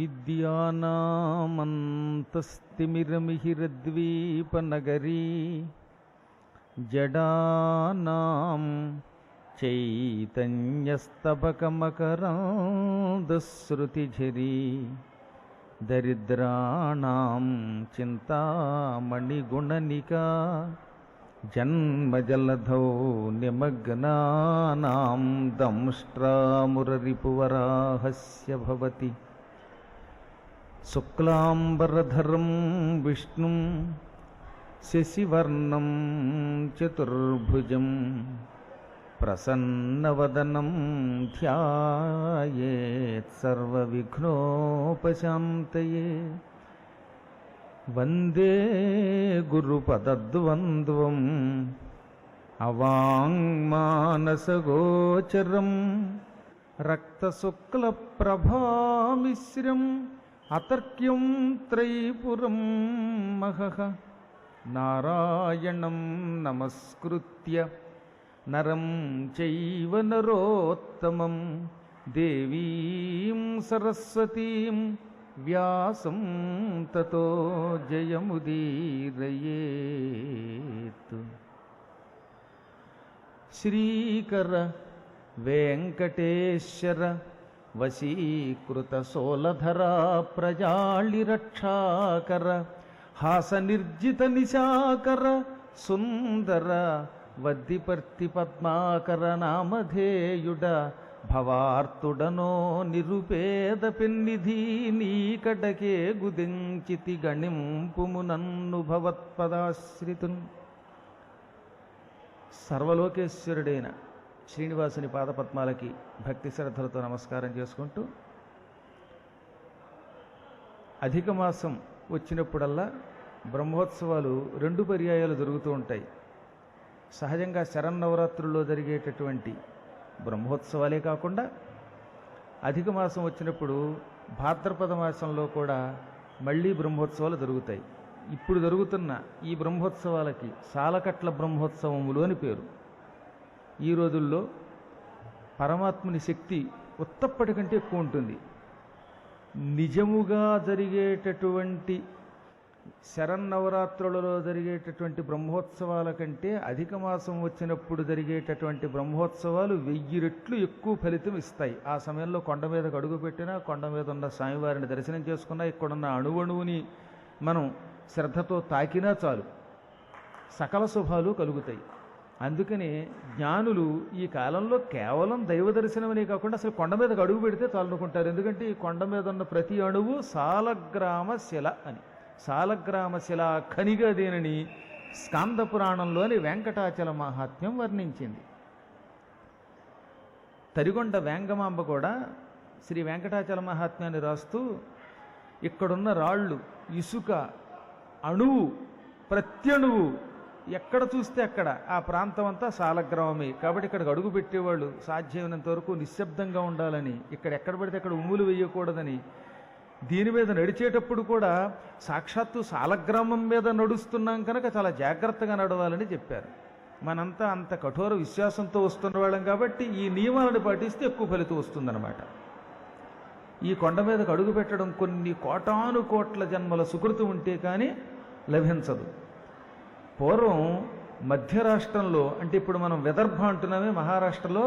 విద్యానామంతస్తిమిరమిహిరద్వీపనగరీ జడానాం చైతన్యస్తబకమకరాంధశ్రుతిఝరీ దరిద్రాణాం చింతామణిగుణనికా జన్మజలధౌ నిమగ్నానాం దంష్ట్రామురరిపువరాహస్య భవతి. శుక్లాంబరధరం విష్ణుం శశివర్ణం చతుర్భుజం ప్రసన్నవదనం ధ్యాయేత్ సర్వవిఘ్నోపశాంతయే. వందే గురుపదద్వంద్వం అవాంగ్మానసగోచరం రక్తశుక్లప్రభామిశ్రం అతర్క్యం త్రైపురం మహః. నారాయణం నమస్కృత్య నరం చైవ నరోత్తమం దేవీం సరస్వతీం వ్యాసం తతో జయముదీరయేత్. శ్రీకర వెంకటేశ్వర వశీకృత సోలధరా ప్రజాళిరక్షాకర హాసనిర్జిత నిశాకర సుందర వద్దిపర్తి పద్మాకర నామధేయుడ భవార్తుడనో నిరుపేద పెన్నిధి నీకడకే గుదించితి గణింపుము నన్ను భవత్పదాశ్రితున్. సర్వలోకేశ్వరుడైన శ్రీనివాసుని పాదపద్మాలకి భక్తి శ్రద్ధలతో నమస్కారం చేసుకుంటూ, అధిక మాసం వచ్చినప్పుడల్లా బ్రహ్మోత్సవాలు 2 పర్యాయాలు జరుగుతూ ఉంటాయి. సహజంగా శరన్నవరాత్రుల్లో జరిగేటటువంటి బ్రహ్మోత్సవాలే కాకుండా అధిక మాసం వచ్చినప్పుడు భాద్రపద మాసంలో కూడా మళ్ళీ బ్రహ్మోత్సవాలు జరుగుతాయి. ఇప్పుడు జరుగుతున్న ఈ బ్రహ్మోత్సవాలకి సాలకట్ల బ్రహ్మోత్సవములు అని పేరు. ఈ రోజుల్లో పరమాత్ముని శక్తి ఉత్తప్పటి కంటే ఎక్కువ ఉంటుంది. నిజముగా జరిగేటటువంటి శరన్నవరాత్రులలో జరిగేటటువంటి బ్రహ్మోత్సవాల కంటే అధిక మాసం వచ్చినప్పుడు జరిగేటటువంటి బ్రహ్మోత్సవాలు 1000 రెట్లు ఎక్కువ ఫలితం ఇస్తాయి. ఆ సమయంలో కొండ మీదకు అడుగు పెట్టినా, కొండ మీద ఉన్న స్వామివారిని దర్శనం చేసుకున్నా, ఇక్కడున్న అణువణువుని మనం శ్రద్ధతో తాకినా చాలు సకల శుభాలు కలుగుతాయి. అందుకని జ్ఞానులు ఈ కాలంలో కేవలం దైవ దర్శనమనే కాకుండా అసలు కొండ మీదకు అడుగు పెడితే చాలనుకుంటారు. ఎందుకంటే ఈ కొండ మీద ఉన్న ప్రతి అణువు సాలగ్రామ శిల అని, సాలగ్రామ శిల ఖనిగా దేనిని స్కాంద పురాణంలోని వెంకటాచల మహాత్మ్యం వర్ణించింది. తరిగొండ వేంగమాంబ కూడా శ్రీ వెంకటాచల మహాత్మ్యాన్ని రాస్తూ, ఇక్కడున్న రాళ్ళు, ఇసుక, అణువు, ప్రత్యణువు ఎక్కడ చూస్తే అక్కడ ఆ ప్రాంతం అంతా సాలగ్రామమే. కాబట్టి ఇక్కడికి అడుగు పెట్టేవాళ్ళు సాధ్యమైనంత వరకు నిశ్శబ్దంగా ఉండాలని, ఇక్కడ ఎక్కడ పడితే అక్కడ ఉమ్ములు వేయకూడదని, దీని మీద నడిచేటప్పుడు కూడా సాక్షాత్తు సాలగ్రామం మీద నడుస్తున్నాం కనుక చాలా జాగ్రత్తగా నడవాలని చెప్పారు. మనంతా అంత కఠోర విశ్వాసంతో వస్తున్న వాళ్ళం కాబట్టి ఈ నియమాలను పాటిస్తే ఎక్కువ ఫలితం వస్తుందన్నమాట. ఈ కొండ మీదకు అడుగు పెట్టడం కొన్ని కోటాను కోట్ల జన్మల సుకృతి ఉంటే కానీ లభించదు. పూర్వం మధ్య రాష్ట్రంలో, అంటే ఇప్పుడు మనం విదర్భ అంటున్నామే మహారాష్ట్రలో,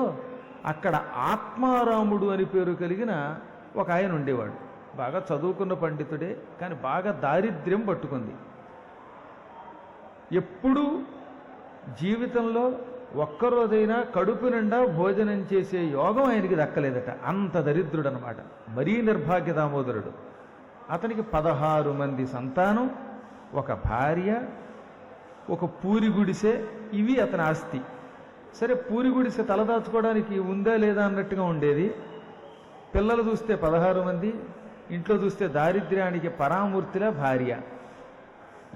అక్కడ ఆత్మారాముడు అని పేరు కలిగిన ఒక ఆయన ఉండేవాడు. బాగా చదువుకున్న పండితుడే, కానీ బాగా దారిద్ర్యం పట్టుకుంది. ఎప్పుడూ జీవితంలో ఒక్కరోజైనా కడుపు నిండా భోజనం చేసే యోగం ఆయనకి దక్కలేదట. అంత దరిద్రుడు అనమాట, మరీ నిర్భాగ్య దామోదరుడు. అతనికి 16 మంది సంతానం, ఒక భార్య, ఒక పూరి గుడిసె, ఇవి అతని ఆస్తి. సరే, పూరి గుడిసె తలదాచుకోవడానికి ఉందా లేదా అన్నట్టుగా ఉండేది. పిల్లలు చూస్తే 16 మంది, ఇంట్లో చూస్తే దారిద్ర్యానికి పరామూర్తిలా భార్య.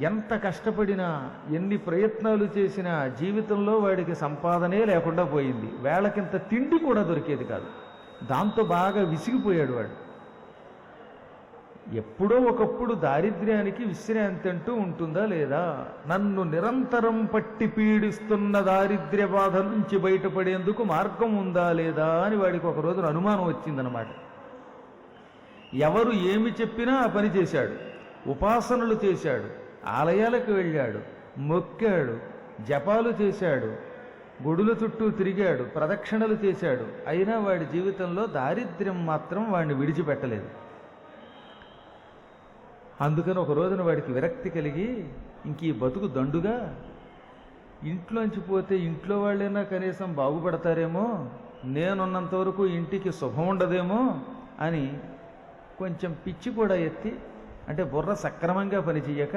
ఎంత కష్టపడినా, ఎన్ని ప్రయత్నాలు చేసినా జీవితంలో వాడికి సంపాదనే లేకుండా పోయింది. వేళకింత తిండి కూడా దొరికేది కాదు. దాంతో బాగా విసిగిపోయాడు వాడు. ఎప్పుడో ఒకప్పుడు దారిద్ర్యానికి విశ్రాంతి అంటూ ఉంటుందా లేదా? నన్ను నిరంతరం పట్టి పీడిస్తున్న దారిద్ర్య బాధ నుంచి బయటపడేందుకు మార్గం ఉందా లేదా అని వాడికి ఒక రోజున అనుమానం వచ్చిందనమాట. ఎవరు ఏమి చెప్పినా ఆ పని చేశాడు. ఉపాసనలు చేశాడు, ఆలయాలకు వెళ్ళాడు, మొక్కాడు, జపాలు చేశాడు, గుడుల చుట్టూ తిరిగాడు, ప్రదక్షిణలు చేశాడు. అయినా వాడి జీవితంలో దారిద్ర్యం మాత్రం వాడిని విడిచిపెట్టలేదు. అందుకని ఒక రోజున వాడికి విరక్తి కలిగి ఇంక ఈ బతుకు దండుగా, ఇంట్లోంచి పోతే ఇంట్లో వాళ్ళైనా కనీసం బాగుపడతారేమో, నేనున్నంత వరకు ఇంటికి శుభం ఉండదేమో అని కొంచెం పిచ్చి కూడా ఎత్తి, అంటే బుర్ర సక్రమంగా పనిచేయక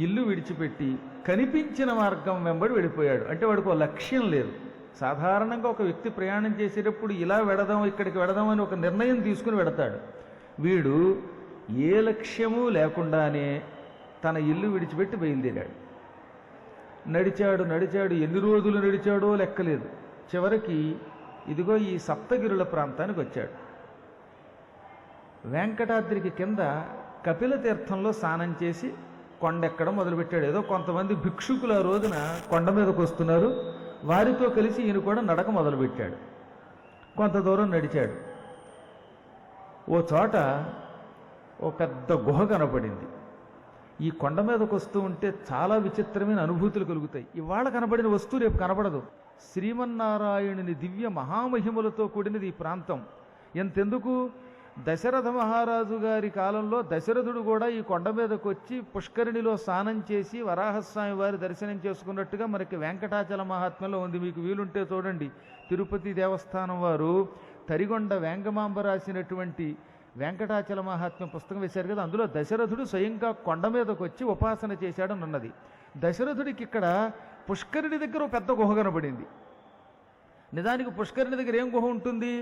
ఇల్లు విడిచిపెట్టి కనిపించిన మార్గం వెంబడి వెళ్ళిపోయాడు. అంటే వాడికి ఒక లక్ష్యం లేదు. సాధారణంగా ఒక వ్యక్తి ప్రయాణం చేసేటప్పుడు ఇలా వెడదాం, ఇక్కడికి వెడదాం అని ఒక నిర్ణయం తీసుకుని వెడతాడు. వీడు ఏ లక్ష్యము లేకుండానే తన ఇల్లు విడిచిపెట్టి బయలుదేరాడు. నడిచాడు నడిచాడు, ఎన్ని రోజులు నడిచాడో లెక్కలేదు. చివరికి ఇదిగో ఈ సప్తగిరుల ప్రాంతానికి వచ్చాడు. వెంకటాద్రికి కింద కపిల తీర్థంలో స్నానం చేసి కొండెక్కడం మొదలుపెట్టాడు. ఏదో కొంతమంది భిక్షుకులు ఆ రోజున కొండ మీదకు వస్తున్నారు, వారితో కలిసి ఈయన కూడా నడక మొదలుపెట్టాడు. కొంత దూరం నడిచాడు. ఓ చోట ఓ పెద్ద గుహ కనపడింది. ఈ కొండ మీదకు వస్తూ ఉంటే చాలా విచిత్రమైన అనుభూతులు కలుగుతాయి. ఇవాళ కనబడిన వస్తువు రేపు కనపడదు. శ్రీమన్నారాయణుని దివ్య మహామహిమలతో కూడినది ఈ ప్రాంతం. ఎంతెందుకు, దశరథ మహారాజు గారి కాలంలో దశరథుడు కూడా ఈ కొండ మీదకు వచ్చి పుష్కరిణిలో స్నానం చేసి వరాహస్వామి వారి దర్శనం చేసుకున్నట్టుగా మనకి వెంకటాచల మహాత్మ్యంలో ఉంది. మీకు వీలుంటే చూడండి, తిరుపతి దేవస్థానం వారు తరిగొండ వేంగమాంబ రాసినటువంటి వెంకటాచల మహాత్మ్యం పుస్తకం వేశారు కదా, అందులో దశరథుడు స్వయంగా కొండ మీదకు వచ్చి ఉపాసన చేశాడని ఉన్నది. దశరథుడికి ఇక్కడ పుష్కరిణి దగ్గర ఒక పెద్ద గుహ కనబడింది. నిజానికి పుష్కరిణి దగ్గర ఏం గుహ ఉంటుంది,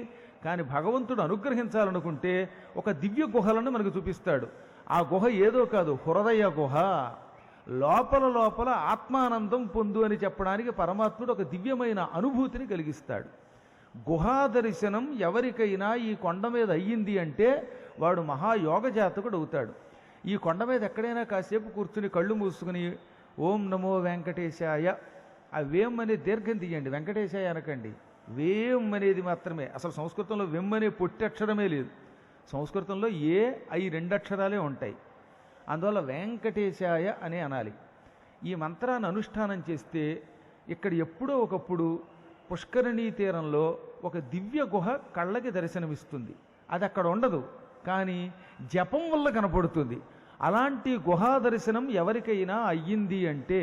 కానీ భగవంతుడు అనుగ్రహించాలనుకుంటే ఒక దివ్య గుహలను మనకు చూపిస్తాడు. ఆ గుహ ఏదో కాదు, హృదయ గుహ. లోపల లోపల ఆత్మానందం పొందు అని చెప్పడానికి పరమాత్ముడు ఒక దివ్యమైన అనుభూతిని కలిగిస్తాడు. గుహా దర్శనం ఎవరికైనా ఈ కొండ మీద అయ్యింది అంటే వాడు మహాయోగ జాతకుడు అవుతాడు. ఈ కొండ మీద ఎక్కడైనా కాసేపు కూర్చుని కళ్ళు మూసుకుని ఓం నమో వెంకటేశాయ, ఆ వేం అనే దీర్ఘం తీయండి, వెంకటేశాయ అనకండి, వేం అనేది మాత్రమే. అసలు సంస్కృతంలో వెమ్ అనే పొట్టి అక్షరమే లేదు. సంస్కృతంలో ఏ ఐ రెండు అక్షరాలే ఉంటాయి. అందువల్ల వెంకటేశాయ అనే అనాలి. ఈ మంత్రాన్ని అనుష్ఠానం చేస్తే ఇక్కడ ఎప్పుడో ఒకప్పుడు పుష్కరిణీ తీరంలో ఒక దివ్య గుహ కళ్ళకి దర్శనమిస్తుంది. అది అక్కడ ఉండదు, కానీ జపం వల్ల కనపడుతుంది. అలాంటి గుహా దర్శనం ఎవరికైనా అయ్యింది అంటే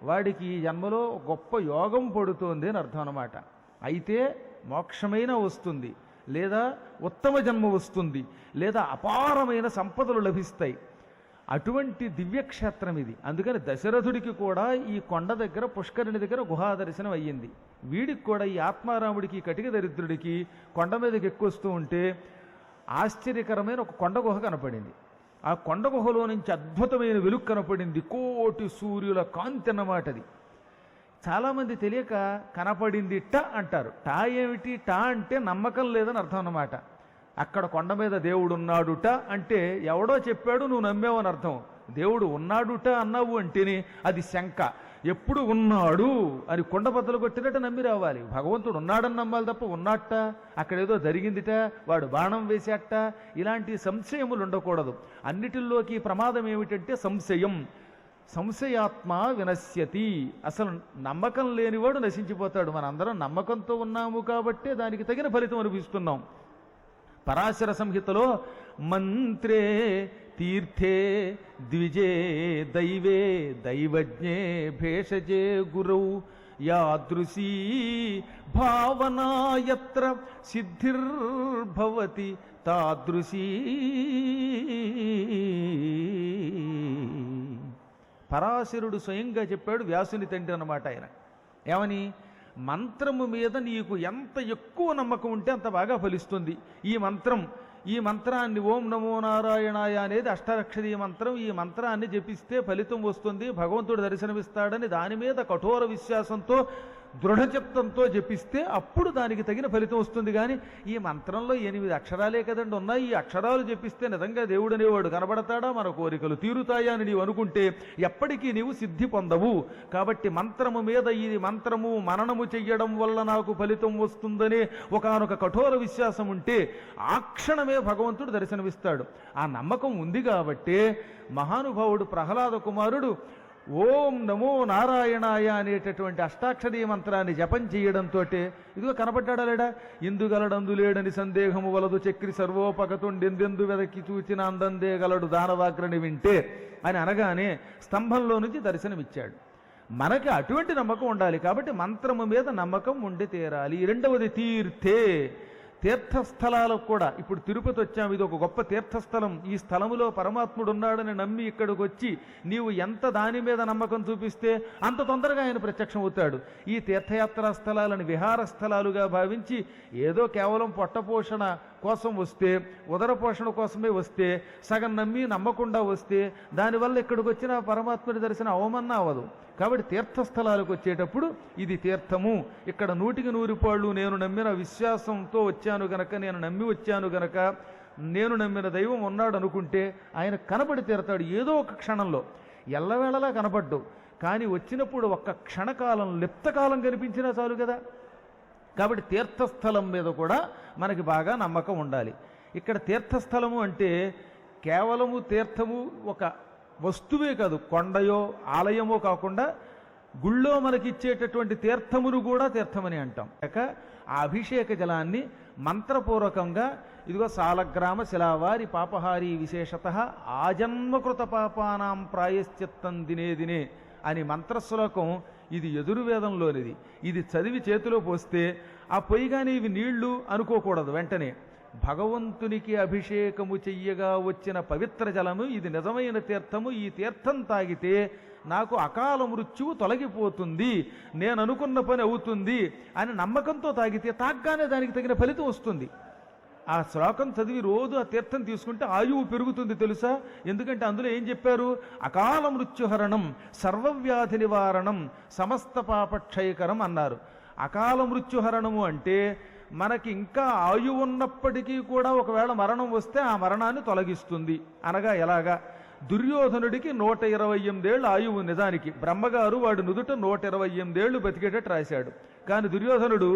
వాడికి ఈ జన్మలో గొప్ప యోగం పడుతోంది అని అర్థం అన్నమాట. అయితే మోక్షమైన వస్తుంది, లేదా ఉత్తమ జన్మ వస్తుంది, లేదా అపారమైన సంపదలు లభిస్తాయి. అటువంటి దివ్యక్షేత్రం ఇది. అందుకని దశరథుడికి కూడా ఈ కొండ దగ్గర పుష్కరిణి దగ్గర గుహా దర్శనం అయ్యింది. వీడికి కూడా ఈ ఆత్మారాముడికి, కటిక దరిద్రుడికి కొండ మీదకి ఎక్కువస్తూ ఉంటే ఆశ్చర్యకరమైన ఒక కొండ గుహ కనపడింది. ఆ కొండ గుహలో నుంచి అద్భుతమైన వెలుగు కనపడింది. కోటి సూర్యుల కాంతి అన్నమాట అది. చాలామంది తెలియక కనపడింది ట అంటారు. టా ఏమిటి? టా అంటే నమ్మకం లేదని అర్థం అన్నమాట. అక్కడ కొండ మీద దేవుడు ఉన్నాడుట అంటే ఎవడో చెప్పాడు, నువ్వు నమ్మావు అని అర్థం. దేవుడు ఉన్నాడుట అన్నావు అంటేనే అది శంక. ఎప్పుడు ఉన్నాడు అని కొండ బద్దలు కొట్టినట్టు నమ్మి రావాలి. భగవంతుడు ఉన్నాడని నమ్మాలి తప్ప ఉన్నట్ట, అక్కడేదో జరిగిందిట, వాడు బాణం వేసేట, ఇలాంటి సంశయములు ఉండకూడదు. అన్నిటిల్లోకి ప్రమాదం ఏమిటంటే సంశయం. సంశయాత్మ వినశ్యతి. అసలు నమ్మకం లేనివాడు నశించిపోతాడు. మనందరం నమ్మకంతో ఉన్నాము కాబట్టే దానికి తగిన ఫలితం అనిపిస్తున్నాం. పరాశర సంహితలో మంత్రే తీర్థే ద్విజే దైవే దైవజ్ఞే భేషజే గురౌ యాదృశీ భావనాయత్ర సిద్ధిర్భవతి తాదృశీ. పరాశరుడు స్వయంగా చెప్పాడు, వ్యాసుని తండ్రి అన్నమాట ఆయన. ఏమని? మంత్రము మీద నీకు ఎంత ఎక్కువ నమ్మకం ఉంటే అంత బాగా ఫలిస్తుంది. ఈ మంత్రాన్ని ఓం నమో నారాయణాయ అనేది అష్టాక్షరీ మంత్రం. ఈ మంత్రాన్ని జపిస్తే ఫలితం వస్తుంది, భగవంతుడు దర్శనమిస్తాడని దాని మీద కఠోర విశ్వాసంతో దృఢచిత్తంతో జపిస్తే అప్పుడు దానికి తగిన ఫలితం వస్తుంది. కానీ ఈ మంత్రంలో 8 అక్షరాలే కదండి ఉన్నాయి, ఈ అక్షరాలు జపిస్తే నిజంగా దేవుడు అనేవాడు కనబడతాడా, మన కోరికలు తీరుతాయా అని నీవు అనుకుంటే ఎప్పటికీ నీవు సిద్ధి పొందవు. కాబట్టి మంత్రము మీద ఇది మంత్రము మననము చెయ్యడం వల్ల నాకు ఫలితం వస్తుందనే ఒకానొక కఠోర విశ్వాసం ఉంటే ఆ క్షణమే భగవంతుడు దర్శనమిస్తాడు. ఆ నమ్మకం ఉంది కాబట్టే మహానుభావుడు ప్రహ్లాద కుమారుడు ఓం నమో నారాయణాయ అనేటటువంటి అష్టాక్షరీ మంత్రాన్ని జపం చేయడంతో ఇదిగో కనపడ్డాడా లేడా, ఇందుగలడందు లేడని సందేహము వలదు చక్రి సర్వోపగతుండెందెందు వెదకి చూచిన అందందే గలడు దానవాగ్రని వింటే అని అనగానే స్తంభంలో నుంచి దర్శనమిచ్చాడు. మనకి అటువంటి నమ్మకం ఉండాలి. కాబట్టి మంత్రము మీద నమ్మకం ఉండి తీరాలి. రెండవది తీర్థే, తీర్థస్థలాలకు కూడా. ఇప్పుడు తిరుపతి వచ్చాము, ఇది ఒక గొప్ప తీర్థస్థలం. ఈ స్థలములో పరమాత్ముడు ఉన్నాడని నమ్మి ఇక్కడికి వచ్చి నీవు ఎంత దాని మీద నమ్మకం చూపిస్తే అంత తొందరగా ఆయన ప్రత్యక్షం అవుతాడు. ఈ తీర్థయాత్రా స్థలాలను విహార స్థలాలుగా భావించి ఏదో కేవలం పొట్టపోషణ కోసం వస్తే, ఉదర పోషణ కోసమే వస్తే, సగం నమ్మి నమ్మకుండా వస్తే దానివల్ల ఇక్కడికి వచ్చిన పరమాత్ముడి దర్శనం అవమన్నా అవ్వదు. కాబట్టి తీర్థస్థలాలకు వచ్చేటప్పుడు ఇది తీర్థము, ఇక్కడ 100కి 100 పాళ్ళు నేను నమ్మిన విశ్వాసంతో వచ్చాను గనక, నేను నమ్మి వచ్చాను గనక, నేను నమ్మిన దైవం ఉన్నాడు అనుకుంటే ఆయన కనబడి తీరతాడు. ఏదో ఒక క్షణంలో, ఎల్లవేళలా కనబడ్డు, కానీ వచ్చినప్పుడు ఒక్క క్షణకాలం లిప్తకాలం కనిపించినా చాలు కదా. కాబట్టి తీర్థస్థలం మీద కూడా మనకి బాగా నమ్మకం ఉండాలి. ఇక్కడ తీర్థస్థలము అంటే కేవలము తీర్థము ఒక వస్తువే కాదు, కొండయో ఆలయమో కాకుండా గుళ్ళో మనకిచ్చేటటువంటి తీర్థమును కూడా తీర్థమని అంటాం. ఆ అభిషేక జలాన్ని మంత్రపూర్వకంగా ఇదిగో సాలగ్రామ శిలావారి పాపహారి విశేషత ఆజన్మకృత పాపానాం ప్రాయశ్చిత్తం దినే దినే అని మంత్రశ్లోకం. ఇది యజుర్వేదంలోనిది. ఇది చదివి చేతిలో పోస్తే ఆ పొయ్యిగానే ఇవి నీళ్లు అనుకోకూడదు. వెంటనే భగవంతునికి అభిషేకము చెయ్యగా వచ్చిన పవిత్ర జలము, ఇది నిజమైన తీర్థము. ఈ తీర్థం తాగితే నాకు అకాల మృత్యువు తొలగిపోతుంది, నేను అనుకున్న పని అవుతుంది అని నమ్మకంతో తాగితే తాగ్గానే దానికి తగిన ఫలితం వస్తుంది. ఆ శ్లోకం చదివి రోజు ఆ తీర్థం తీసుకుంటే ఆయువు పెరుగుతుంది తెలుసా. ఎందుకంటే అందులో ఏం చెప్పారు, అకాల మృత్యుహరణం, సర్వవ్యాధి నివారణం, సమస్త పాపక్షయకరం అన్నారు. అకాల మృత్యుహరణము అంటే మనకి ఇంకా ఆయువు ఉన్నప్పటికీ కూడా ఒకవేళ మరణం వస్తే ఆ మరణాన్ని తొలగిస్తుంది. అనగా ఎలాగా, దుర్యోధనుడికి 128 ఏళ్ళు ఆయువు. నిజానికి బ్రహ్మగారు వాడు నుదుట 128 ఏళ్ళు బతికేటట్టు రాశాడు. కానీ దుర్యోధనుడు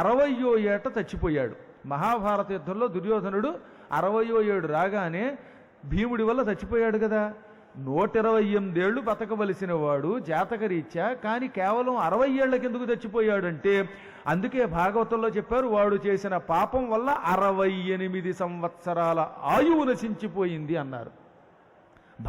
60వ ఏట చచ్చిపోయాడు. మహాభారత యుద్ధంలో దుర్యోధనుడు 60వ ఏడు రాగానే భీముడి వల్ల చచ్చిపోయాడు కదా. 128 ఏళ్ళు బతకవలసిన వాడు జాతకరీత్యా, కానీ కేవలం 60 ఏళ్లకి ఎందుకు చచ్చిపోయాడంటే అందుకే భాగవతంలో చెప్పారు, వాడు చేసిన పాపం వల్ల 68 సంవత్సరాల ఆయువు నశించిపోయింది అన్నారు.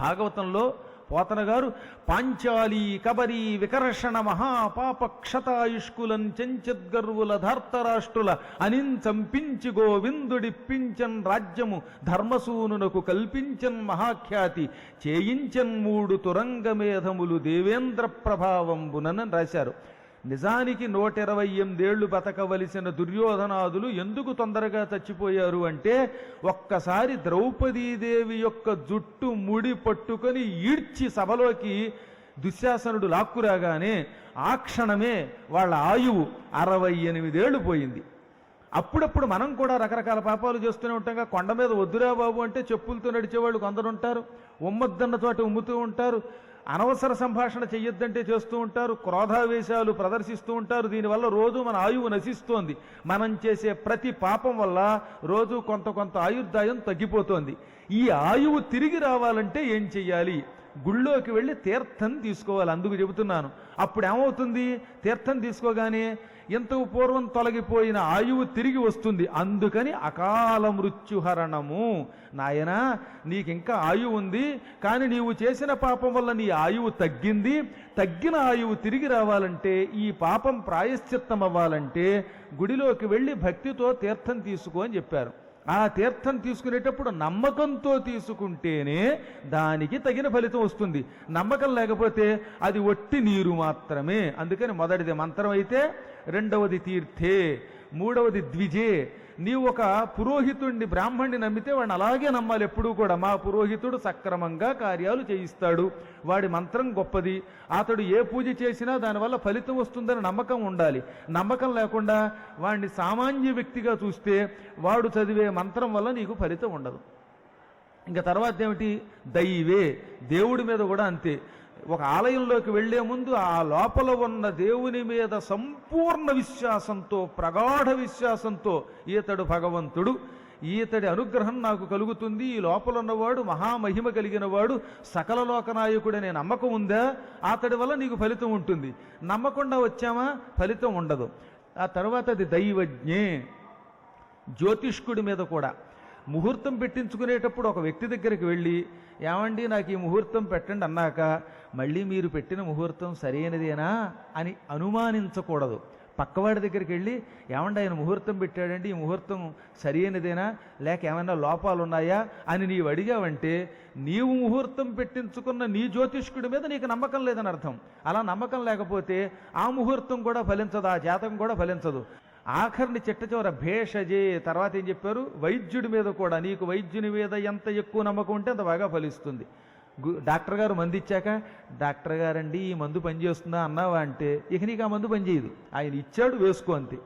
భాగవతంలో పోతన గారు పాంచాలి కబరి వికర్షణ మహాపాప క్షతాయుష్కులం చెంచద్గర్వుల ధార్తరాష్ట్రుల అనించంపించి గోవిందుడిప్పించన్ రాజ్యము ధర్మసూనునకు కల్పించన్ మహాఖ్యాతి చేయించన్ 3 తురంగమేధములు దేవేంద్ర ప్రభావంబునని రాశారు. నిజానికి 128 ఏళ్ళు బతకవలసిన దుర్యోధనాదులు ఎందుకు తొందరగా చచ్చిపోయారు అంటే, ఒక్కసారి ద్రౌపదీదేవి యొక్క జుట్టు ముడి పట్టుకొని ఈడ్చి సభలోకి దుశ్శాసనుడు లాక్కురాగానే ఆ క్షణమే వాళ్ళ ఆయువు 68 ఏళ్ళు పోయింది. అప్పుడప్పుడు మనం కూడా రకరకాల పాపాలు చేస్తూనే ఉంటాం. కొండ మీద వద్దురా బాబు అంటే చెప్పులతో నడిచేవాళ్ళు కొందరు ఉంటారు, ఉమ్మొద్దన్న చోట ఉమ్ముతూ ఉంటారు, అనవసర సంభాషణ చెయ్యొద్దంటే చేస్తూ ఉంటారు, క్రోధావేశాలు ప్రదర్శిస్తూ ఉంటారు. దీనివల్ల రోజు మన ఆయువు నశిస్తోంది. మనం చేసే ప్రతి పాపం వల్ల రోజు కొంత ఆయుర్దాయం తగ్గిపోతోంది. ఈ ఆయువు తిరిగి రావాలంటే ఏం చెయ్యాలి? గుళ్ళోకి వెళ్ళి తీర్థం తీసుకోవాలి. అందుకు చెబుతున్నాను. అప్పుడు ఏమవుతుంది, తీర్థం తీసుకోగానే ఎంతో పూర్వం తొలగిపోయిన ఆయువు తిరిగి వస్తుంది. అందుకని అకాల మృత్యుహరణము. నాయనా, నీకింకా ఆయువు ఉంది, కానీ నీవు చేసిన పాపం వల్ల నీ ఆయువు తగ్గింది. తగ్గిన ఆయువు తిరిగి రావాలంటే, ఈ పాపం ప్రాయశ్చిత్తం అవ్వాలంటే గుడిలోకి వెళ్ళి భక్తితో తీర్థం తీసుకో అని చెప్పారు. ఆ తీర్థం తీసుకునేటప్పుడు నమ్మకంతో తీసుకుంటేనే దానికి తగిన ఫలితం వస్తుంది. నమ్మకం లేకపోతే అది ఒట్టి నీరు మాత్రమే. అందుకని మొదటిది మంత్రం అయితే, రెండవది తీర్థే. మూడవది ద్విజే, నీవు ఒక పురోహితుడిని బ్రాహ్మణ్ణి నమ్మితే వాడిని అలాగే నమ్మాలి ఎప్పుడూ కూడా. మా పురోహితుడు సక్రమంగా కార్యాలు చేయిస్తాడు, వాడి మంత్రం గొప్పది, అతడు ఏ పూజ చేసినా దానివల్ల ఫలితం వస్తుందని నమ్మకం ఉండాలి. నమ్మకం లేకుండా వాడిని సామాన్య వ్యక్తిగా చూస్తే వాడు చదివే మంత్రం వల్ల నీకు ఫలితం ఉండదు. ఇంకా తర్వాత ఏమిటి? దైవే, దేవుడి మీద కూడా అంతే. ఒక ఆలయంలోకి వెళ్లే ముందు ఆ లోపల ఉన్న దేవుని మీద సంపూర్ణ విశ్వాసంతో, ప్రగాఢ విశ్వాసంతో, ఈతడు భగవంతుడు, ఈతడి అనుగ్రహం నాకు కలుగుతుంది, ఈ లోపల ఉన్నవాడు మహామహిమ కలిగిన వాడు, సకల లోకనాయకుడనే నమ్మకం ఉందా, అతడి వల్ల నీకు ఫలితం ఉంటుంది. నమ్మకుండా వచ్చామా ఫలితం ఉండదు. ఆ తర్వాత అది దైవజ్ఞే, జ్యోతిష్కుడి మీద కూడా. ముహూర్తం పెట్టించుకునేటప్పుడు ఒక వ్యక్తి దగ్గరికి వెళ్ళి, ఏమండి నాకు ఈ ముహూర్తం పెట్టండి అన్నాక మళ్ళీ మీరు పెట్టిన ముహూర్తం సరైనదేనా అని అనుమానించకూడదు. పక్కవాడి దగ్గరికి వెళ్ళి, ఏమండి ఆయన ముహూర్తం పెట్టాడండి, ఈ ముహూర్తం సరైనదేనా లేక ఏమైనా లోపాలు ఉన్నాయా అని నీవు అడిగావంటే నీవు ముహూర్తం పెట్టించుకున్న నీ జ్యోతిష్కుడి మీద నీకు నమ్మకం లేదని అర్థం. అలా నమ్మకం లేకపోతే ఆ ముహూర్తం కూడా ఫలించదు, ఆ జాతకం కూడా ఫలించదు. ఆఖరిని చిట్ట చివర భేషజే, తర్వాత ఏం చెప్పారు? వైద్యుడి మీద కూడా. నీకు వైద్యుని మీద ఎంత ఎక్కువ నమ్మకం ఉంటే అంత బాగా ఫలిస్తుంది. డాక్టర్ గారు మందు ఇచ్చాక, డాక్టర్ గారండి ఈ మందు పనిచేస్తుందా అన్నావా అంటే ఇక నీకు ఆ మందు పనిచేయదు. ఆయన ఇచ్చాడు, వేసుకో అంతే.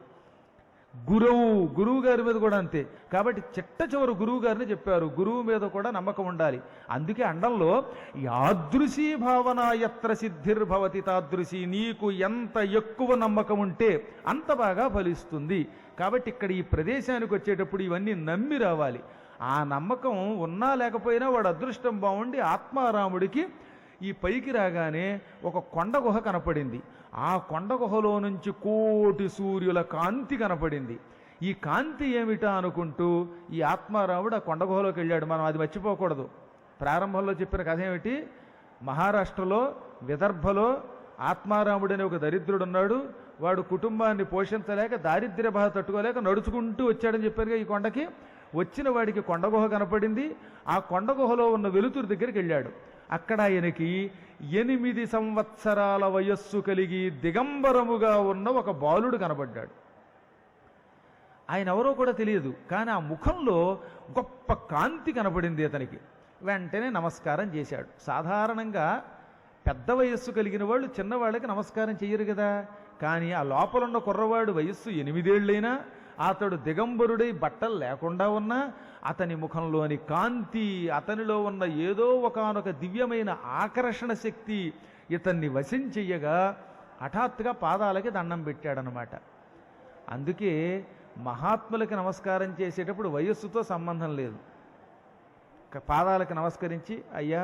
గురువు గారి మీద కూడా అంతే. కాబట్టి చిట్ట చివరి గురువు గారిని చెప్పారు, గురువు మీద కూడా నమ్మకం ఉండాలి. అందుకే అండంలో యాదృశీ భావన యత్ర సిద్ధిర్భవతి తాదృశి, నీకు ఎంత ఎక్కువ నమ్మకం ఉంటే అంత బాగా ఫలిస్తుంది. కాబట్టి ఇక్కడ ఈ ప్రదేశానికి వచ్చేటప్పుడు ఇవన్నీ నమ్మి రావాలి. ఆ నమ్మకం ఉన్నా లేకపోయినా వాడు అదృష్టం బాగుండి ఆత్మారాముడికి ఈ పైకి రాగానే ఒక కొండ గుహ కనపడింది. ఆ కొండ గుహలో నుంచి కోటి సూర్యుల కాంతి కనపడింది. ఈ కాంతి ఏమిటా అనుకుంటూ ఈ ఆత్మారాముడు ఆ కొండ గుహలోకి వెళ్ళాడు. మనం అది మర్చిపోకూడదు. ప్రారంభంలో చెప్పిన కథ ఏమిటి? మహారాష్ట్రలో విదర్భలో ఆత్మారాముడు అనే ఒక దరిద్రుడు ఉన్నాడు. వాడు కుటుంబాన్ని పోషించలేక, దారిద్ర్య బాధ తట్టుకోలేక నడుచుకుంటూ వచ్చాడని చెప్పారుగా. ఈ కొండకి వచ్చిన వాడికి కొండ గుహ కనపడింది. ఆ కొండ గుహలో ఉన్న వెలుతురు దగ్గరికి వెళ్ళాడు. అక్కడ ఆయనకి 8 సంవత్సరాల వయస్సు కలిగి దిగంబరముగా ఉన్న ఒక బాలుడు కనబడ్డాడు. ఆయన ఎవరో కూడా తెలియదు, కానీ ఆ ముఖంలో గొప్ప కాంతి కనపడింది అతనికి. వెంటనే నమస్కారం చేశాడు. సాధారణంగా పెద్ద వయస్సు కలిగిన వాళ్ళు చిన్నవాళ్ళకి నమస్కారం చెయ్యరు కదా. కానీ ఆ లోపలున్న కుర్రవాడు వయస్సు 8 ఏళ్ళైనా అతడు దిగంబరుడై బట్టలు లేకుండా ఉన్నా అతని ముఖంలోని కాంతి, అతనిలో ఉన్న ఏదో ఒకానొక దివ్యమైన ఆకర్షణ శక్తి ఇతన్ని వశం చెయ్యగా హఠాత్తుగా పాదాలకి దండం పెట్టాడనమాట. అందుకే మహాత్ములకి నమస్కారం చేసేటప్పుడు వయస్సుతో సంబంధం లేదు. పాదాలకి నమస్కరించి, అయ్యా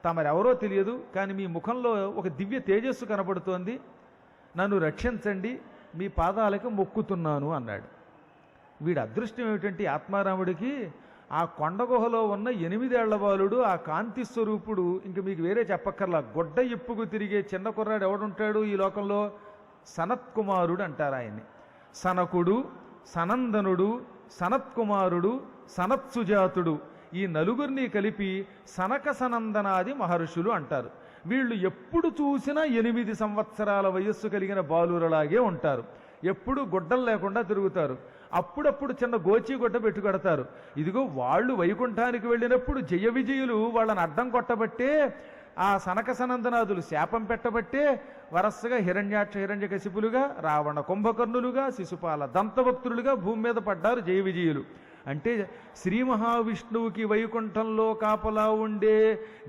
తమరెవరో తెలియదు, కానీ మీ ముఖంలో ఒక దివ్య తేజస్సు కనబడుతోంది, నన్ను రక్షించండి, మీ పాదాలకు మొక్కుతున్నాను అన్నాడు. వీడి అదృష్టం ఏమిటంటే ఆత్మారాముడికి ఆ కొండ గుహలో ఉన్న 8 ఏళ్ల బాలుడు, ఆ కాంతి స్వరూపుడు, ఇంక మీకు వేరే చెప్పక్కర్లా. గొడ్డ ఇప్పుకు తిరిగే చిన్న కుర్రాడు ఎవడుంటాడు ఈ లోకంలో? సనత్కుమారుడు అంటారు ఆయన్ని. సనకుడు, సనందనుడు, సనత్కుమారుడు, సనత్సుజాతుడు, ఈ నలుగురిని కలిపి సనక సనందనాది మహర్షులు అంటారు. వీళ్ళు ఎప్పుడు చూసినా 8 సంవత్సరాల వయస్సు కలిగిన బాలురలాగే ఉంటారు. ఎప్పుడు గుడ్డలు లేకుండా తిరుగుతారు. అప్పుడప్పుడు చిన్న గోచి గుడ్డ పెట్టుకొడతారు. ఇదిగో వాళ్ళు వైకుంఠానికి వెళ్ళినప్పుడు జయ విజయులు వాళ్ళని అడ్డం కొట్టబట్టే, ఆ సనక సనందనాదులు శాపం పెట్టబట్టే వరసగా హిరణ్యాక్ష హిరణ్యకశిపులుగా, రావణ కుంభకర్ణులుగా, శిశుపాల దంతభక్తులుగా భూమి మీద పడ్డారు జయ విజయులు. అంటే శ్రీ మహావిష్ణువుకి వైకుంఠంలో కాపలా ఉండే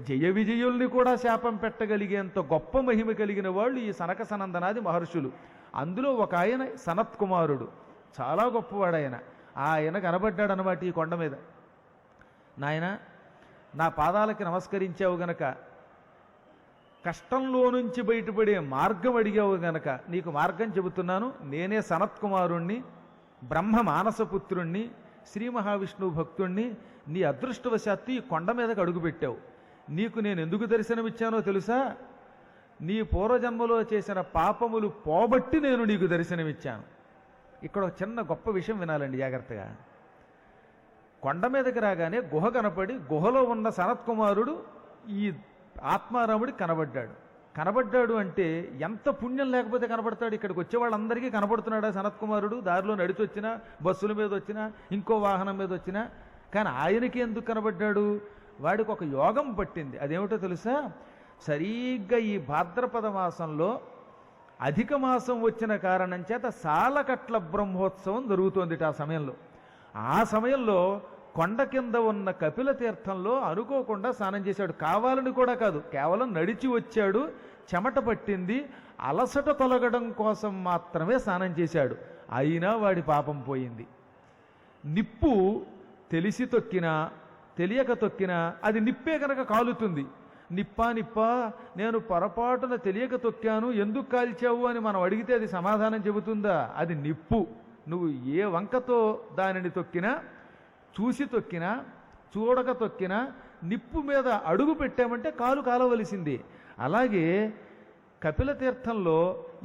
జయ విజయుల్ని కూడా శాపం పెట్టగలిగేంత గొప్ప మహిమ కలిగిన వాళ్ళు ఈ సనక సనందనాది మహర్షులు. అందులో ఒక ఆయన సనత్కుమారుడు, చాలా గొప్పవాడు ఆయన. ఆయన కనబడ్డాడు అన్నమాట ఈ కొండ మీద. నాయన, నా పాదాలకి నమస్కరించావు గనక, కష్టంలో నుంచి బయటపడే మార్గం అడిగావు గనక నీకు మార్గం చెబుతున్నాను. నేనే సనత్కుమారుణ్ణి, బ్రహ్మ మానసపుత్రుణ్ణి, శ్రీ మహావిష్ణువు భక్తుణ్ణి. నీ అదృష్టవశాత్తు ఈ కొండ మీదకు అడుగుపెట్టావు. నీకు నేను ఎందుకు దర్శనమిచ్చానో తెలుసా? నీ పూర్వజన్మలో చేసిన పాపములు పోబట్టి నేను నీకు దర్శనమిచ్చాను. ఇక్కడ ఒక చిన్న గొప్ప విషయం వినాలండి జాగ్రత్తగా. కొండ మీదకి రాగానే గుహ కనపడి, గుహలో ఉన్న సనత్కుమారుడు ఈ ఆత్మారాముడి కనబడ్డాడు. కనబడ్డాడు అంటే ఎంత పుణ్యం లేకపోతే కనబడతాడు? ఇక్కడికి వచ్చే వాళ్ళందరికీ కనబడుతున్నాడా సనత్కుమారుడు? దారిలో నడిచి వచ్చినా, బస్సుల మీద వచ్చినా, ఇంకో వాహనం మీద వచ్చినా. కానీ ఆయనకి ఎందుకు కనబడ్డాడు? వాడికి ఒక యోగం పట్టింది. అదేమిటో తెలుసా? సరిగ్గా ఈ భాద్రపద మాసంలో అధిక మాసం వచ్చిన కారణం చేత సాలకట్ల బ్రహ్మోత్సవం జరుగుతోంది ఆ సమయంలో. ఆ సమయంలో కొండ కింద ఉన్న కపిల తీర్థంలో అనుకోకుండా స్నానం చేశాడు. కావాలని కూడా కాదు, కేవలం నడిచి వచ్చాడు, చెమట పట్టింది, అలసట తొలగడం కోసం మాత్రమే స్నానం చేశాడు. అయినా వాడి పాపం పోయింది. నిప్పు తెలిసి తొక్కినా తెలియక తొక్కినా అది నిప్పే కనుక కాలుతుంది. నిప్పా నేను పొరపాటున తెలియక తొక్కాను, ఎందుకు కాల్చావు అని మనం అడిగితే అది సమాధానం చెబుతుందా? అది నిప్పు. నువ్వు ఏ వంకతో దానిని తొక్కినా, చూసి తొక్కినా, చూడక తొక్కినా, నిప్పు మీద అడుగు పెట్టామంటే కాలు కాలవలసింది. అలాగే కపిల తీర్థంలో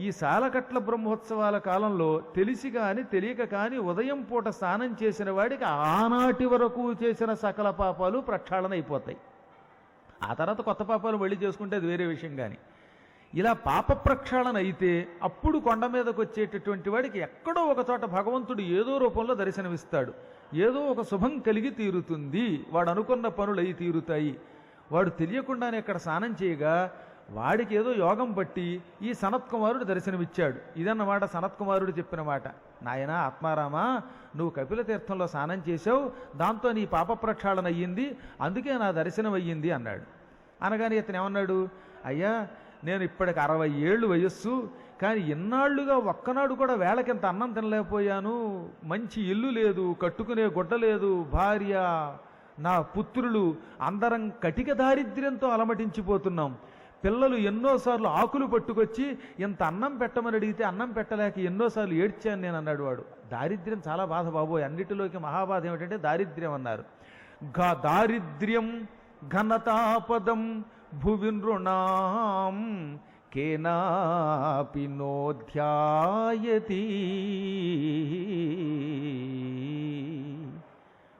ఈ సాలకట్ల బ్రహ్మోత్సవాల కాలంలో తెలిసి కానీ తెలియక కానీ ఉదయం పూట స్నానం చేసిన వాడికి ఆనాటి వరకు చేసిన సకల పాపాలు ప్రక్షాళన అయిపోతాయి. ఆ తర్వాత కొత్త పాపాలు మళ్ళీ చేసుకుంటే అది వేరే విషయం. కానీ ఇలా పాప ప్రక్షాళన అయితే అప్పుడు కొండ మీదకి వచ్చేటటువంటి వాడికి ఎక్కడో ఒక చోట భగవంతుడు ఏదో రూపంలో దర్శనమిస్తాడు. ఏదో ఒక శుభం కలిగి తీరుతుంది, వాడు అనుకున్న పనులు అయి తీరుతాయి. వాడు తెలియకుండానే ఇక్కడ స్నానం చేయగా వాడికి ఏదో యోగం పట్టి ఈ సనత్కుమారుడు దర్శనమిచ్చాడు. ఇదన్నమాట సనత్కుమారుడు చెప్పిన మాట. నాయనా ఆత్మారామా, నువ్వు కపిల తీర్థంలో స్నానం చేసావు, దాంతో నీ పాప ప్రక్షాళన అయ్యింది, అందుకే నా దర్శనం అయ్యింది అన్నాడు. అనగానే ఇతను ఏమన్నాడు? అయ్యా, నేను ఇప్పటికి 60 ఏళ్ళు వయస్సు, కానీ ఇన్నాళ్లుగా ఒక్కనాడు కూడా వేళకింత అన్నం తినలేకపోయాను. మంచి ఇల్లు లేదు, కట్టుకునే గుడ్డ లేదు, భార్య, నా పుత్రులు అందరం కటిక దారిద్ర్యంతో అలమటించిపోతున్నాం. పిల్లలు ఎన్నోసార్లు ఆకులు పట్టుకొచ్చి ఇంత అన్నం పెట్టమని అడిగితే అన్నం పెట్టలేక ఎన్నోసార్లు ఏడ్చాను నేను అన్నాడు వాడు. దారిద్ర్యం చాలా బాధ బాబోయ్. అన్నిటిలోకి మహాబాధ ఏమిటంటే దారిద్ర్యం అన్నారు. దారిద్ర్యం ఘనతాపదం భువి నృణాం కేనాపి నోధ్యాయతి.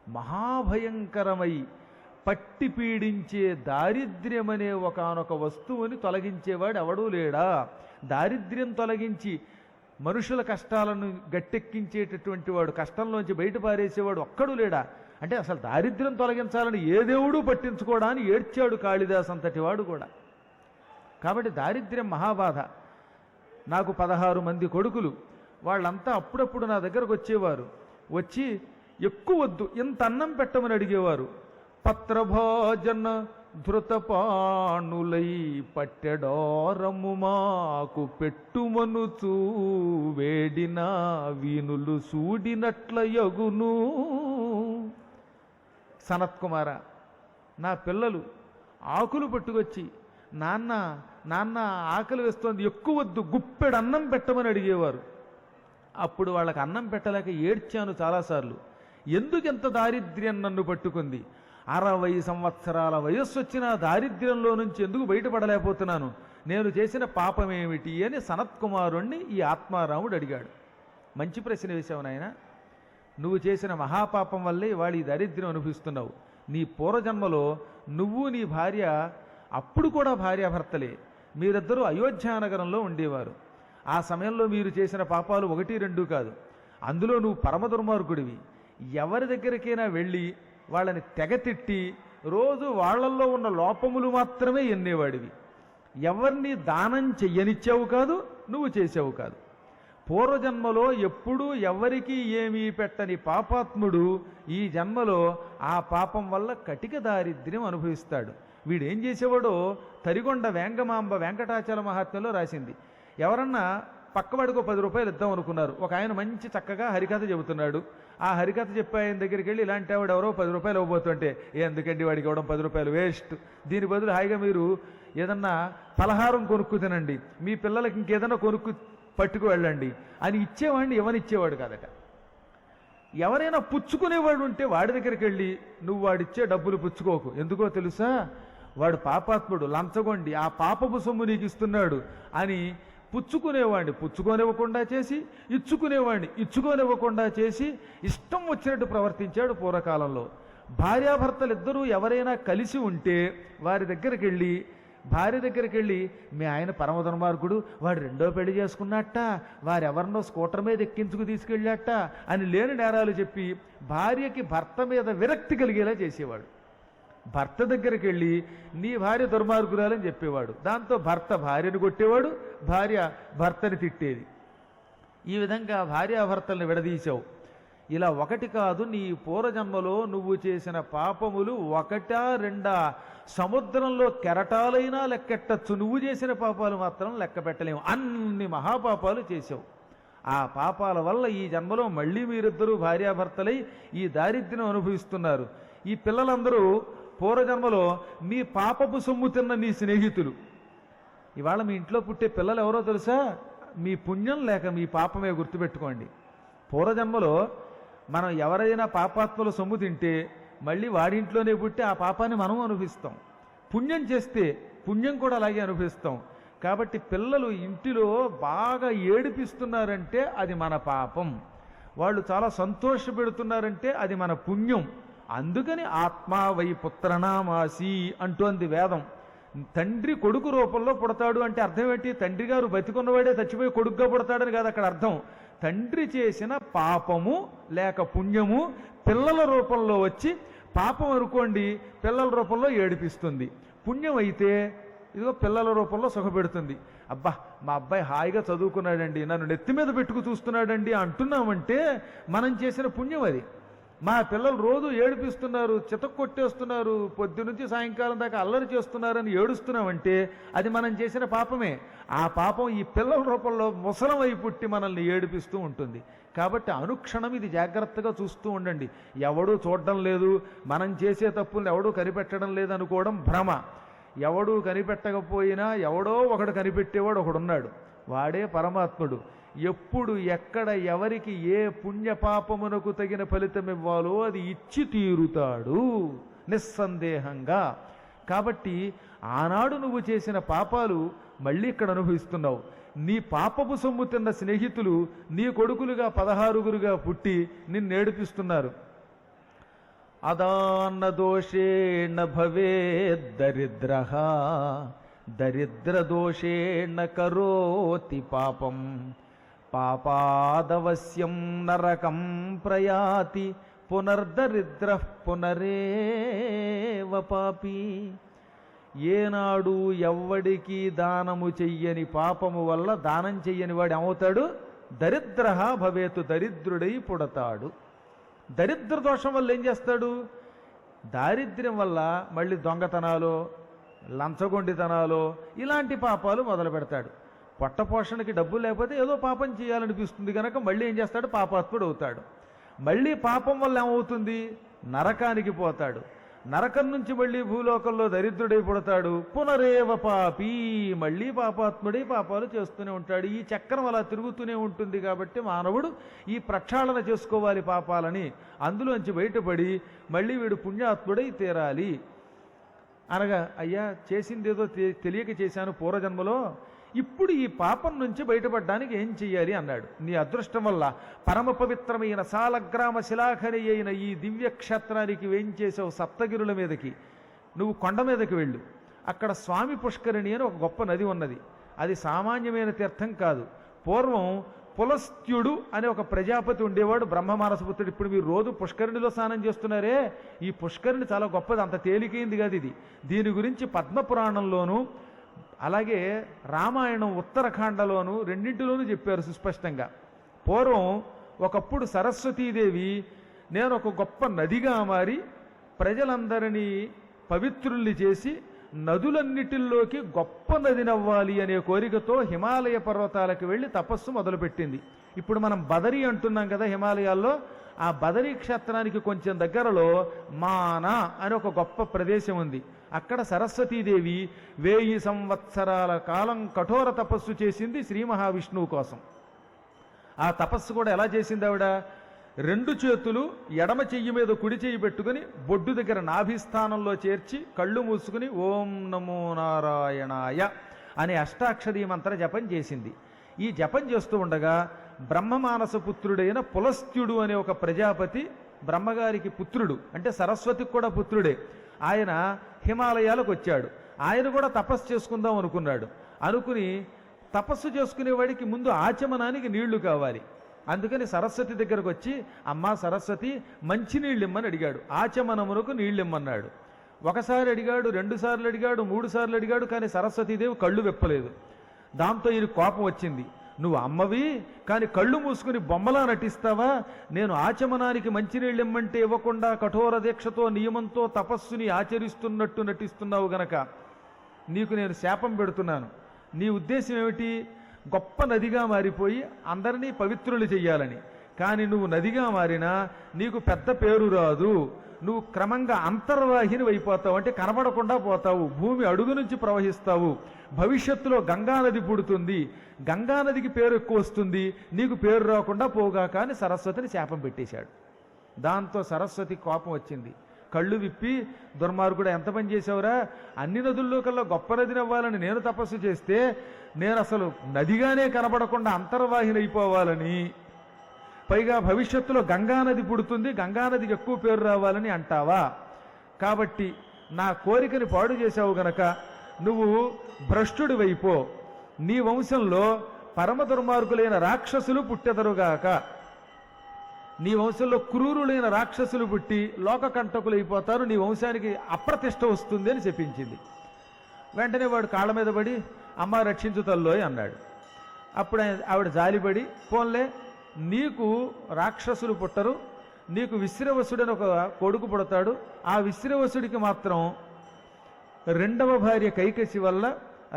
మహాభయంకరమై పట్టి పీడించే దారిద్ర్యమనే ఒకానొక వస్తువుని తొలగించేవాడు ఎవడూ లేడా? దారిద్ర్యం తొలగించి మనుషుల కష్టాలను గట్టెక్కించేటటువంటి వాడు, కష్టంలోంచి బయటపారేసేవాడు ఒక్కడూ లేడా? అంటే అసలు దారిద్ర్యం తొలగించాలని ఏ దేవుడు పట్టించుకోవడానికి ఏడ్చాడు కాళిదాస్ అంతటి వాడు కూడా. కాబట్టి దారిద్ర్యం మహాబాధ. నాకు 16 మంది కొడుకులు, వాళ్ళంతా అప్పుడప్పుడు నా దగ్గరకు వచ్చేవారు. వచ్చి ఎక్కువ వద్దు, ఇంత అన్నం పెట్టమని అడిగేవారు. పత్రభోజన ధృతపాణులై పట్టెడోరము మాకు పెట్టుమనుచూ వేడిన వీనులు సూడినట్ల యగును. సనత్కుమార, నా పిల్లలు ఆకులు పట్టుకొచ్చి నాన్న నాన్న ఆకలి వేస్తోంది, ఎక్కువ వద్దు, గుప్పెడు అన్నం పెట్టమని అడిగేవారు. అప్పుడు వాళ్ళకి అన్నం పెట్టలేక ఏడ్చాను చాలాసార్లు. ఎందుకెంత దారిద్ర్యం నన్ను పట్టుకుంది? 60 సంవత్సరాల వయస్సు వచ్చిన దారిద్ర్యంలో నుంచి ఎందుకు బయటపడలేకపోతున్నాను? నేను చేసిన పాపమేమిటి అని సనత్కుమారుణ్ణి ఈ ఆత్మారాముడు అడిగాడు. మంచి ప్రశ్న వేశావు నాయన. నువ్వు చేసిన మహాపాపం వల్లే ఇవాళ ఈ దారిద్ర్యం అనుభవిస్తున్నావు. నీ పూర్వజన్మలో నువ్వు నీ భార్య అప్పుడు కూడా భార్యాభర్తలే, మీరిద్దరూ అయోధ్యానగరంలో ఉండేవారు. ఆ సమయంలో మీరు చేసిన పాపాలు 1, 2 కాదు. అందులో నువ్వు పరమ దుర్మార్గుడివి. ఎవరి దగ్గరికైనా వెళ్ళి వాళ్ళని తెగతిట్టి రోజు వాళ్ళల్లో ఉన్న లోపములు మాత్రమే ఎన్నేవాడివి. ఎవరిని దానం చెయ్యనిచ్చావు కాదు, నువ్వు చేసావు కాదు. పూర్వజన్మలో ఎప్పుడూ ఎవరికీ ఏమీ పెట్టని పాపాత్ముడు ఈ జన్మలో ఆ పాపం వల్ల కటిక దారిద్ర్యం అనుభవిస్తాడు. వీడేం చేసేవాడో తరిగొండ వేంగమాంబ వెంకటాచల మహాత్మ్యంలో రాసింది. ఎవరన్నా పక్కవాడికి 10 రూపాయలు ఇద్దాం అనుకున్నారు. ఒక ఆయన మంచి చక్కగా హరికథ చెబుతున్నాడు. ఆ హరికథ చెప్పే ఆయన దగ్గరికి వెళ్ళి ఇలాంటి వాడు ఎవరో 10 రూపాయలు ఇవ్వబోతుంటే, ఎందుకండి వాడికి ఇవ్వడం 10 రూపాయలు వేస్ట్, దీని బదులు హాయిగా మీరు ఏదన్నా పలహారం కొనుక్కు తినండి, మీ పిల్లలకి ఇంకేదన్నా కొనుక్కు పట్టుకు వెళ్ళండి అని ఇచ్చేవాడిని ఇవ్వనిచ్చేవాడు కాదట. ఎవరైనా పుచ్చుకునేవాడు ఉంటే వాడి దగ్గరికి వెళ్ళి నువ్వు వాడిచ్చే డబ్బులు పుచ్చుకోకు, ఎందుకో తెలుసా, వాడు పాపాత్ముడు, లంచగొండి, ఆ పాపపు సొమ్ము నీకు ఇస్తున్నాడు అని పుచ్చుకునేవాడిని పుచ్చుకోనివ్వకుండా చేసి, ఇచ్చుకునేవాడిని ఇచ్చుకోనివ్వకుండా చేసి ఇష్టం వచ్చినట్టు ప్రవర్తించాడు పూర్వకాలంలో. భార్యాభర్తలిద్దరూ ఎవరైనా కలిసి ఉంటే వారి దగ్గరికి వెళ్ళి భార్య దగ్గరికి వెళ్ళి మీ ఆయన పరమ దుర్మార్గుడు, వాడు రెండో పెళ్లి చేసుకున్నట్ట, వారెవరినో స్కూటర్ మీద ఎక్కించుకు తీసుకెళ్ళాట అని లేని నేరాలు చెప్పి భార్యకి భర్త మీద విరక్తి కలిగేలా చేసేవాడు. భర్త దగ్గరికి వెళ్ళి నీ భార్య దుర్మార్గురాలని చెప్పేవాడు. దాంతో భర్త భార్యను కొట్టేవాడు, భార్య భర్తని తిట్టేది. ఈ విధంగా భార్యాభర్తల్ని విడదీశావు. ఇలా ఒకటి కాదు, నీ పూర్వజన్మలో నువ్వు చేసిన పాపములు ఒకటా రెండా, సముద్రంలో కెరటాలైనా లెక్కెట్టచ్చు. నువ్వు చేసిన పాపాలు మాత్రం లెక్క పెట్టలేము. అన్ని మహాపాపాలు చేసావు. ఆ పాపాల వల్ల ఈ జన్మలో మళ్ళీ మీరిద్దరూ భార్యాభర్తలై ఈ దారిద్ర్యం అనుభవిస్తున్నారు. ఈ పిల్లలందరూ పూర్వజన్మలో మీ పాపపు సొమ్ము తిన్న నీ స్నేహితులు. ఇవాళ మీ ఇంట్లో పుట్టే పిల్లలు ఎవరో తెలుసా? మీ పుణ్యం లేక మీ పాపమే. గుర్తుపెట్టుకోండి. పూర్వజన్మలో మనం ఎవరైనా పాపాత్మల సొమ్ము తింటే మళ్ళీ వాడింట్లోనే పుట్టి ఆ పాపాన్ని మనం అనుభవిస్తాం. పుణ్యం చేస్తే పుణ్యం కూడా అలాగే అనుభవిస్తాం. కాబట్టి పిల్లలు ఇంటిలో బాగా ఏడిపిస్తున్నారంటే అది మన పాపం, వాళ్ళు చాలా సంతోషపెడుతున్నారంటే అది మన పుణ్యం. అందుకని ఆత్మా వై పుత్రనామాసి అంటోంది వేదం. తండ్రి కొడుకు రూపంలో పుడతాడు అంటే అర్థం ఏంటి? తండ్రి గారు బతికున్నవాడే చచ్చిపోయి కొడుకుగా పుడతాడని కాదు అక్కడ అర్థం. తండ్రి చేసిన పాపము లేక పుణ్యము పిల్లల రూపంలో వచ్చి, పాపం అనుకోండి పిల్లల రూపంలో ఏడిపిస్తుంది, పుణ్యం అయితే ఇదిగో పిల్లల రూపంలో సుఖపెడుతుంది. అబ్బా మా అబ్బాయి హాయిగా చదువుకున్నాడండి, నన్ను నెత్తి మీద పెట్టుకు చూస్తున్నాడండి అంటున్నామంటే మనం చేసిన పుణ్యం అది. మా పిల్లలు రోజు ఏడిపిస్తున్నారు, చితక్కొట్టేస్తున్నారు, పొద్దు నుంచి సాయంకాలం దాకా అల్లరి చేస్తున్నారని ఏడుస్తున్నామంటే అది మనం చేసిన పాపమే. ఆ పాపం ఈ పిల్లల రూపంలో ముసలమై పుట్టి మనల్ని ఏడిపిస్తూ ఉంటుంది. కాబట్టి అనుక్షణం ఇది జాగ్రత్తగా చూస్తూ ఉండండి. ఎవడూ చూడడం లేదు, మనం చేసే తప్పుల్ని ఎవడూ కనిపెట్టడం లేదనుకోవడం భ్రమ. ఎవడూ కనిపెట్టకపోయినా ఎవడో ఒకడు కనిపెట్టేవాడు ఒకడున్నాడు, వాడే పరమాత్ముడు. ఎప్పుడు ఎక్కడ ఎవరికి ఏ పుణ్యపాపమునకు తగిన ఫలితం ఇవ్వాలో అది ఇచ్చి తీరుతాడు నిస్సందేహంగా. కాబట్టి ఆనాడు నువ్వు చేసిన పాపాలు మళ్ళీ ఇక్కడ అనుభవిస్తున్నావు. నీ పాపపు సొమ్ము తిన్న స్నేహితులు నీ కొడుకులుగా 16గురుగా పుట్టి నిన్నేడిపిస్తున్నారు. అదాన్న దోషేణ భవే దరిద్రః దరిద్ర దోషేణ కరోతి పాపం పాపాదవశ్యం నరకం ప్రయాతి పునర్దరిద్ర పునరేవ పాపి. ఏనాడు ఎవ్వడికి దానము చెయ్యని పాపము వల్ల దానం చెయ్యని వాడు ఏమవుతాడు? దరిద్ర భవేతు, దరిద్రుడై పుడతాడు. దరిద్ర దోషం వల్ల ఏం చేస్తాడు? దారిద్ర్యం వల్ల మళ్ళీ దొంగతనాలు, లంచగొండితనాలు, ఇలాంటి పాపాలు మొదలు పెడతాడు. పొట్టపోషణకి డబ్బులు లేకపోతే ఏదో పాపం చేయాలనిపిస్తుంది కనుక మళ్ళీ ఏం చేస్తాడు? పాపాత్ముడు అవుతాడు. మళ్ళీ పాపం వల్ల ఏమవుతుంది? నరకానికి పోతాడు. నరకం నుంచి మళ్ళీ భూలోకంలో దరిద్రుడై పుడతాడు. పునరేవ పాపి, మళ్ళీ పాపాత్ముడై పాపాలు చేస్తూనే ఉంటాడు. ఈ చక్రం అలా తిరుగుతూనే ఉంటుంది. కాబట్టి మానవుడు ఈ ప్రక్షాళన చేసుకోవాలి పాపాలని. అందులోంచి బయటపడి మళ్ళీ వీడు పుణ్యాత్ముడై తీరాలి. అనగా అయ్యా చేసిందేదో తెలియక చేశాను పూర్వజన్మలో, ఇప్పుడు ఈ పాపం నుంచి బయటపడడానికి ఏం చెయ్యాలి అన్నాడు. నీ అదృష్టం వల్ల పరమ పవిత్రమైన సాలగ్రామ శిలాఖరి అయిన ఈ దివ్యక్షేత్రానికి వేయించేసావు సప్తగిరుల మీదకి. నువ్వు కొండ మీదకి వెళ్ళు. అక్కడ స్వామి పుష్కరిణి అని ఒక గొప్ప నది ఉన్నది. అది సామాన్యమైన తీర్థం కాదు. పూర్వం పులస్త్యుడు అనే ఒక ప్రజాపతి ఉండేవాడు, బ్రహ్మమానసపుత్రుడు. ఇప్పుడు మీరు రోజు పుష్కరిణిలో స్నానం చేస్తున్నారే, ఈ పుష్కరిణి చాలా గొప్పది, అంత తేలికైంది కాదు ఇది. దీని గురించి పద్మపురాణంలోనూ అలాగే రామాయణం ఉత్తరాఖండలోను రెండింటిలోనూ చెప్పారు సుస్పష్టంగా. పూర్వం ఒకప్పుడు సరస్వతీదేవి నేను ఒక గొప్ప నదిగా మారి ప్రజలందరినీ పవిత్రుల్ని చేసి నదులన్నిటిల్లోకి గొప్ప నదినవ్వాలి అనే కోరికతో హిమాలయ పర్వతాలకు వెళ్ళి తపస్సు మొదలుపెట్టింది. ఇప్పుడు మనం బదరీ అంటున్నాం కదా హిమాలయాల్లో. ఆ బదరీ క్షేత్రానికి కొంచెం దగ్గరలో మానా అని ఒక గొప్ప ప్రదేశం ఉంది. అక్కడ సరస్వతీదేవి 1000 సంవత్సరాల కాలం కఠోర తపస్సు చేసింది శ్రీ మహావిష్ణువు కోసం. ఆ తపస్సు కూడా ఎలా చేసింది ఆవిడ? 2 చేతులు ఎడమ చెయ్యి మీద కుడి చెయ్యి పెట్టుకుని బొడ్డు దగ్గర నాభిస్థానంలో చేర్చి కళ్ళు మూసుకుని ఓం నమో నారాయణాయ అనే అష్టాక్షరీ మంత్ర జపం చేసింది. ఈ జపం చేస్తూ ఉండగా బ్రహ్మమానస పుత్రుడైన పులస్త్యుడు అనే ఒక ప్రజాపతి, బ్రహ్మగారికి పుత్రుడు అంటే సరస్వతికి కూడా పుత్రుడే, ఆయన హిమాలయాలకు వచ్చాడు. ఆయన కూడా తపస్సు చేసుకుందాం అనుకున్నాడు. అనుకుని తపస్సు చేసుకునేవాడికి ముందు ఆచమనానికి నీళ్లు కావాలి. అందుకని సరస్వతి దగ్గరకు వచ్చి, అమ్మా సరస్వతి మంచినీళ్ళు ఇమ్మని అడిగాడు. ఆచమనమునకు నీళ్ళు ఇమ్మన్నాడు. ఒకసారి అడిగాడు, 2 సార్లు అడిగాడు, 3 సార్లు అడిగాడు. కానీ సరస్వతీదేవి కళ్ళు విప్పలేదు. దాంతో ఈయన కోపం వచ్చింది. నువ్వు అమ్మవి, కానీ కళ్ళు మూసుకుని బొమ్మలా నటిస్తావా? నేను ఆచమనానికి మంచినీళ్ళు ఇమ్మంటే ఇవ్వకుండా కఠోర దీక్షతో నియమంతో తపస్సుని ఆచరిస్తున్నట్టు నటిస్తున్నావు గనక నీకు నేను శాపం పెడుతున్నాను. నీ ఉద్దేశం ఏమిటి? గొప్ప నదిగా మారిపోయి అందరినీ పవిత్రులు చెయ్యాలని. కానీ నువ్వు నదిగా మారినా నీకు పెద్ద పేరు రాదు. నువ్వు క్రమంగా అంతర్వాహిని అయిపోతావు, అంటే కనబడకుండా పోతావు, భూమి అడుగు నుంచి ప్రవహిస్తావు. భవిష్యత్తులో గంగానది పుడుతుంది, గంగానదికి పేరు ఎక్కువ వస్తుంది, నీకు పేరు రాకుండా పోగాక అని సరస్వతిని శాపం పెట్టేశాడు. దాంతో సరస్వతి కోపం వచ్చింది. కళ్ళు విప్పి, దుర్మార్గుడు ఎంత పని చేసావురా? అన్ని నదుల్లో కల్లా గొప్ప నదిని అవ్వాలని నేను తపస్సు చేస్తే నేను అసలు నదిగానే కనబడకుండా అంతర్వాహిని అయిపోవాలని, పైగా భవిష్యత్తులో గంగానది పుడుతుంది, గంగానదికి ఎక్కువ పేరు రావాలని అంటావా? కాబట్టి నా కోరికని పాడు చేశావు గనక నువ్వు భ్రష్టుడి వైపో. నీ వంశంలో పరమ దుర్మార్గులైన రాక్షసులు పుట్టెదరుగాక. నీ వంశంలో క్రూరులైన రాక్షసులు పుట్టి లోకకంటకులు అయిపోతారు, నీ వంశానికి అప్రతిష్ట వస్తుంది అని చెప్పించింది. వెంటనే వాడు కాళ్ళ మీద పడి, అమ్మ రక్షించు తల్లోయ్ అన్నాడు. అప్పుడు ఆవిడ జాలిపడి, పోన్లే నీకు రాక్షసులు పుట్టరు, నీకు విశ్రవసుడని ఒక కొడుకు పుడతాడు. ఆ విశ్రవసుడికి మాత్రం 2వ భార్య కైకసి వల్ల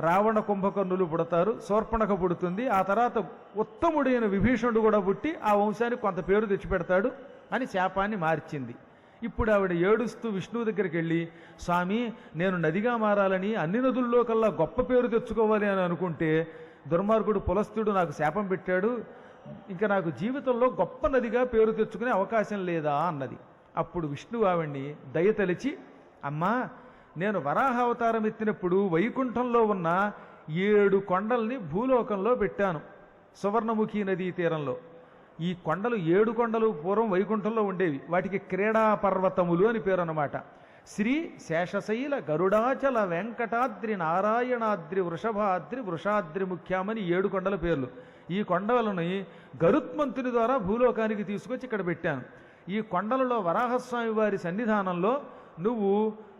రావణ కుంభకర్ణులు పుడతారు, శూర్పణఖ పుడుతుంది. ఆ తర్వాత ఉత్తముడైన విభీషణుడు కూడా పుట్టి ఆ వంశానికి కొంత పేరు తెచ్చిపెడతాడు అని శాపాన్ని మార్చింది. ఇప్పుడు ఆవిడ ఏడుస్తూ విష్ణువు దగ్గరికి వెళ్ళి, స్వామి నేను నదిగా మారాలని, అన్ని నదుల్లో కల్లా గొప్ప పేరు తెచ్చుకోవాలి అని అనుకుంటే దుర్మార్గుడు పులస్తుడు నాకు శాపం పెట్టాడు, ఇంకా నాకు జీవితంలో గొప్ప నదిగా పేరు తెచ్చుకునే అవకాశం లేదా అన్నది. అప్పుడు విష్ణువు ఆవిడ్ని దయతలిచి, అమ్మా నేను వరాహ అవతారం ఎత్తినప్పుడు వైకుంఠంలో ఉన్న 7 కొండల్ని భూలోకంలో పెట్టాను, సువర్ణముఖి నదీ తీరంలో. ఈ కొండలు 7 కొండలు పూర్వం వైకుంఠంలో ఉండేవి. వాటికి క్రీడా పర్వతములు అని పేరు అన్నమాట. శ్రీ శేషశైల గరుడాచల వెంకటాద్రి నారాయణాద్రి వృషభాద్రి వృషాద్రి ముఖ్యామని 7 కొండల పేర్లు. ఈ కొండలని గరుత్మంతుని ద్వారా భూలోకానికి తీసుకొచ్చి ఇక్కడ పెట్టాను. ఈ కొండలలో వరాహస్వామి వారి సన్నిధానంలో నువ్వు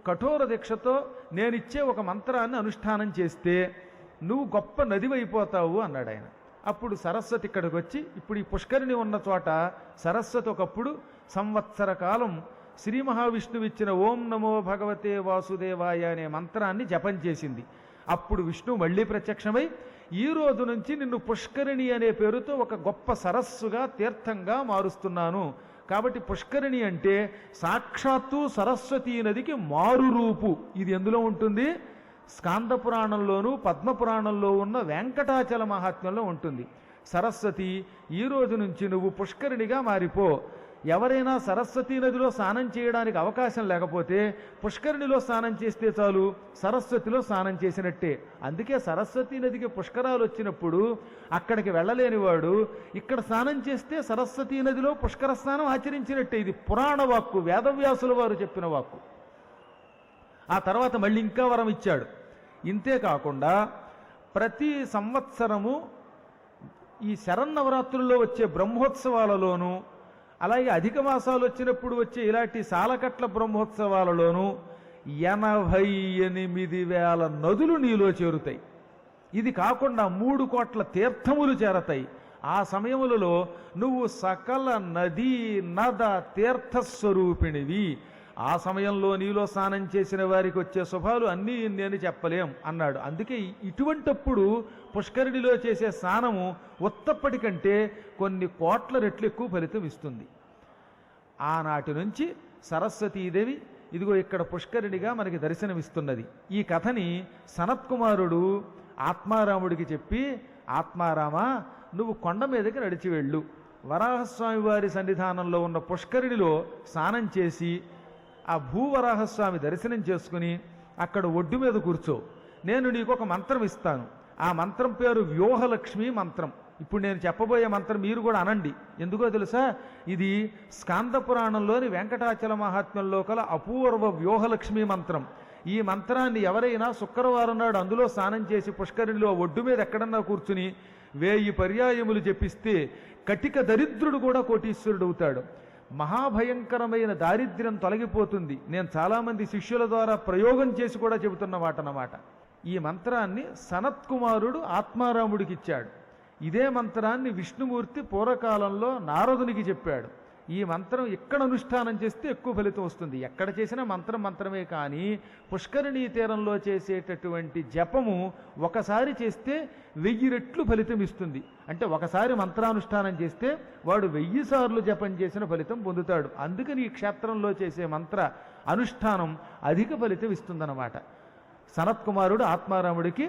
కఠోర దీక్షతో నేనిచ్చే ఒక మంత్రాన్ని అనుష్ఠానం చేస్తే నువ్వు గొప్ప నదివైపోతావు అన్నాడు ఆయన. అప్పుడు సరస్వతి ఇక్కడికి వచ్చి, ఇప్పుడు ఈ పుష్కరిణి ఉన్న చోట సరస్వతి ఒకప్పుడు సంవత్సర కాలం శ్రీ మహావిష్ణువు ఇచ్చిన ఓం నమో భగవతే వాసుదేవాయ అనే మంత్రాన్ని జపం చేసింది. అప్పుడు విష్ణువు మళ్ళీ ప్రత్యక్షమై, ఈ రోజు నుంచి నిన్ను పుష్కరిణి అనే పేరుతో ఒక గొప్ప సరస్సుగా తీర్థంగా మారుస్తున్నాను. కాబట్టి పుష్కరిణి అంటే సాక్షాత్తు సరస్వతీ నదికి మారు రూపు. ఇది ఎందులో ఉంటుంది? స్కాంద పురాణంలోనూ పద్మపురాణంలో ఉన్న వెంకటాచల మహాత్మ్యంలో ఉంటుంది. సరస్వతి ఈ రోజు నుంచి నువ్వు పుష్కరిణిగా మారిపో. ఎవరైనా సరస్వతీ నదిలో స్నానం చేయడానికి అవకాశం లేకపోతే పుష్కరిణిలో స్నానం చేస్తే చాలు, సరస్వతిలో స్నానం చేసినట్టే. అందుకే సరస్వతీ నదికి పుష్కరాలు వచ్చినప్పుడు అక్కడికి వెళ్ళలేని వాడు ఇక్కడ స్నానం చేస్తే సరస్వతీ నదిలో పుష్కర స్నానం ఆచరించినట్టే. ఇది పురాణ వాక్కు, వేదవ్యాసుల వారు చెప్పిన వాక్కు. ఆ తర్వాత మళ్ళీ ఇంకా వరం ఇచ్చాడు. ఇంతేకాకుండా ప్రతి సంవత్సరము ఈ శరన్నవరాత్రుల్లో వచ్చే బ్రహ్మోత్సవాలలోనూ, అలాగే అధిక మాసాలు వచ్చినప్పుడు వచ్చే ఇలాంటి సాలకట్ల బ్రహ్మోత్సవాలలోనూ 88,000 నదులు నీలో చేరుతాయి. ఇది కాకుండా 3 కోట్ల తీర్థములు చేరతాయి. ఆ సమయములలో నువ్వు సకల నదీ నద తీర్థస్వరూపిణివి. ఆ సమయంలో నీలో స్నానం చేసిన వారికి వచ్చే శుభాలు అన్నీ నేను చెప్పలేం అన్నాడు. అందుకే ఇటువంటప్పుడు పుష్కరిణిలో చేసే స్నానము ఉత్తప్పటి కంటే కొన్ని కోట్ల రెట్లు ఎక్కువ ఫలితం ఇస్తుంది. ఆనాటి నుంచి సరస్వతీదేవి ఇదిగో ఇక్కడ పుష్కరిణిగా మనకి దర్శనమిస్తున్నది. ఈ కథని సనత్కుమారుడు ఆత్మారాముడికి చెప్పి, ఆత్మారామా నువ్వు కొండ మీదకి నడిచి వెళ్ళు, వరాహస్వామి వారి సన్నిధానంలో ఉన్న పుష్కరిణిలో స్నానం చేసి ఆ భూవరాహస్వామి దర్శనం చేసుకుని అక్కడ ఒడ్డు మీద కూర్చో. నేను నీకు ఒక మంత్రం ఇస్తాను. ఆ మంత్రం పేరు వ్యూహలక్ష్మి మంత్రం. ఇప్పుడు నేను చెప్పబోయే మంత్రం మీరు కూడా అనండి. ఎందుకో తెలుసా? ఇది స్కాంద పురాణంలోని వెంకటాచల మహాత్మ్యంలో కల అపూర్వ వ్యూహలక్ష్మి మంత్రం. ఈ మంత్రాన్ని ఎవరైనా శుక్రవారం నాడు అందులో స్నానం చేసి పుష్కరిణిలో ఒడ్డు మీద ఎక్కడన్నా కూర్చుని 1000 పర్యాయములు జపిస్తే కటిక దరిద్రుడు కూడా కోటీశ్వరుడు అవుతాడు. మహాభయంకరమైన దారిద్ర్యం తొలగిపోతుంది. నేను చాలామంది శిష్యుల ద్వారా ప్రయోగం చేసి కూడా చెబుతున్న మాట అన్నమాట. ఈ మంత్రాన్ని సనత్కుమారుడు ఆత్మారాముడికి ఇచ్చాడు. ఇదే మంత్రాన్ని విష్ణుమూర్తి పూర్వకాలంలో నారదునికి చెప్పాడు. ఈ మంత్రం ఎక్కడ అనుష్ఠానం చేస్తే ఎక్కువ ఫలితం వస్తుంది. ఎక్కడ చేసినా మంత్రం మంత్రమే, కానీ పుష్కరిణీ తీరంలో చేసేటటువంటి జపము ఒకసారి చేస్తే 1000 రెట్లు ఫలితం ఇస్తుంది. అంటే ఒకసారి మంత్రానుష్ఠానం చేస్తే వాడు 1000 సార్లు జపం చేసిన ఫలితం పొందుతాడు. అందుకని ఈ క్షేత్రంలో చేసే మంత్ర అనుష్ఠానం అధిక ఫలితం ఇస్తుందన్నమాట. సనత్కుమారుడు ఆత్మారాముడికి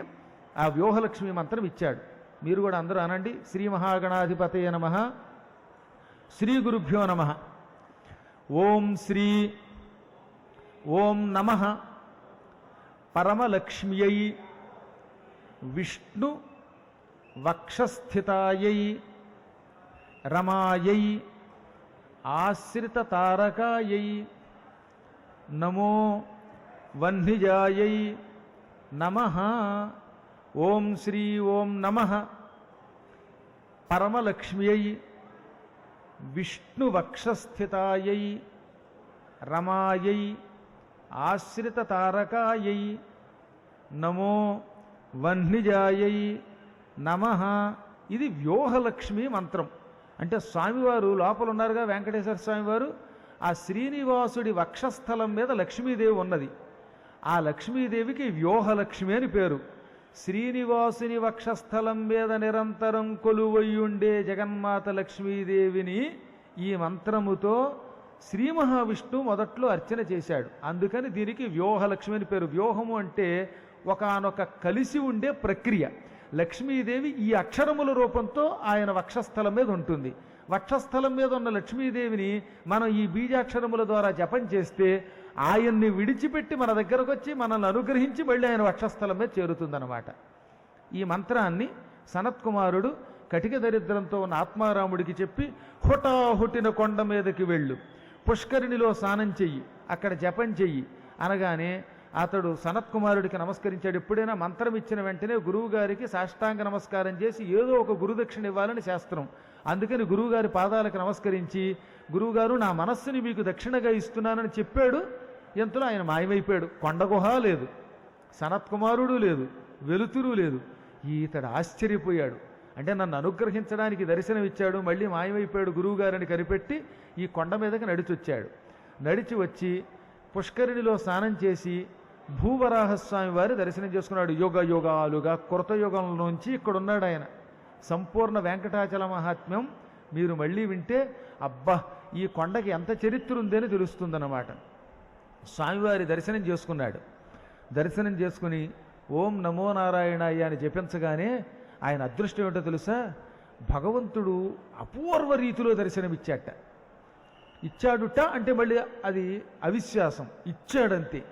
ఆ వ్యూహలక్ష్మి మంత్రం ఇచ్చాడు. మీరు కూడా అందరూ అనండి. శ్రీ మహాగణాధిపతయ నమః, శ్రీ గురుభ్యో నమః. ఓం శ్రీ ఓం నమః పరమలక్ష్మ్యై విష్ణు వక్షస్థితాయై రమాయై ఆశ్రిత తారకాయై నమో వహ్నిజాయై నమః. ఓం శ్రీ ఓం నమః పరమలక్ష్మ్యై విష్ణువక్షస్థితాయై రమాయై ఆశ్రిత తారకాయై నమో వహ్నిజాయై నమః. ఇది వ్యూహలక్ష్మి మంత్రం. అంటే స్వామివారు లోపల ఉన్నారుగా, వెంకటేశ్వర స్వామివారు. ఆ శ్రీనివాసుడి వక్షస్థలం మీద లక్ష్మీదేవి ఉన్నది. ఆ లక్ష్మీదేవికి వ్యూహలక్ష్మి అని పేరు. శ్రీనివాసుని వక్షస్థలం మీద నిరంతరం కొలువయ్యుండే జగన్మాత లక్ష్మీదేవిని ఈ మంత్రముతో శ్రీ మహావిష్ణువు మొదట్లో అర్చన చేశాడు. అందుకని దీనికి వ్యూహలక్ష్మి అని పేరు. వ్యూహము అంటే ఒకానొక కలిసి ఉండే ప్రక్రియ. లక్ష్మీదేవి ఈ అక్షరముల రూపంతో ఆయన వక్షస్థలం మీద ఉంటుంది. వక్షస్థలం మీద ఉన్న లక్ష్మీదేవిని మనం ఈ బీజాక్షరముల ద్వారా జపం చేస్తే ఆయన్ని విడిచిపెట్టి మన దగ్గరకు వచ్చి మనల్ని అనుగ్రహించి మళ్ళీ ఆయన వక్షస్థలం మీద చేరుతుందన్నమాట. ఈ మంత్రాన్ని సనత్కుమారుడు కటిక దరిద్రంతో ఉన్న ఆత్మారాముడికి చెప్పి, హుటాహుటిన కొండ మీదకి వెళ్ళు, పుష్కరిణిలో స్నానం చెయ్యి, అక్కడ జపం చెయ్యి అనగానే అతడు సనత్కుమారుడికి నమస్కరించాడు. ఎప్పుడైనా మంత్రం ఇచ్చిన వెంటనే గురువుగారికి సాష్టాంగ నమస్కారం చేసి ఏదో ఒక గురుదక్షిణ ఇవ్వాలని శాస్త్రం. అందుకని గురువుగారి పాదాలకు నమస్కరించి, గురువుగారు నా మనస్సుని మీకు దక్షిణగా ఇస్తున్నానని చెప్పాడు. ఎంతలో ఆయన మాయమైపోయాడు. కొండగుహ లేదు, సనత్కుమారుడు లేదు, వెలుతురు లేదు. ఈతడు ఆశ్చర్యపోయాడు. అంటే నన్ను అనుగ్రహించడానికి దర్శనం ఇచ్చాడు, మళ్ళీ మాయమైపోయాడు గురువుగారిని కనిపెట్టి ఈ కొండ మీదకి నడిచొచ్చాడు. నడిచి వచ్చి పుష్కరిణిలో స్నానం చేసి భూవరాహస్వామి వారి దర్శనం చేసుకున్నాడు. యుగ యుగాలుగా కృతయుగం నుంచి ఇక్కడున్నాడు ఆయన. సంపూర్ణ వెంకటాచల మహాత్మ్యం మీరు మళ్ళీ వింటే అబ్బా ఈ కొండకి ఎంత చరిత్ర ఉందని తెలుస్తుందన్నమాట. స్వామివారి దర్శనం చేసుకున్నాడు. దర్శనం చేసుకుని ఓం నమో నారాయణాయ అని జపించగానే ఆయన అదృష్టం ఏమిటో తెలుసా? భగవంతుడు అపూర్వ రీతిలో దర్శనమిచ్చాట. ఇచ్చాడుట అంటే మళ్ళీ అది అవిశ్వాసం, ఇచ్చాడంతే.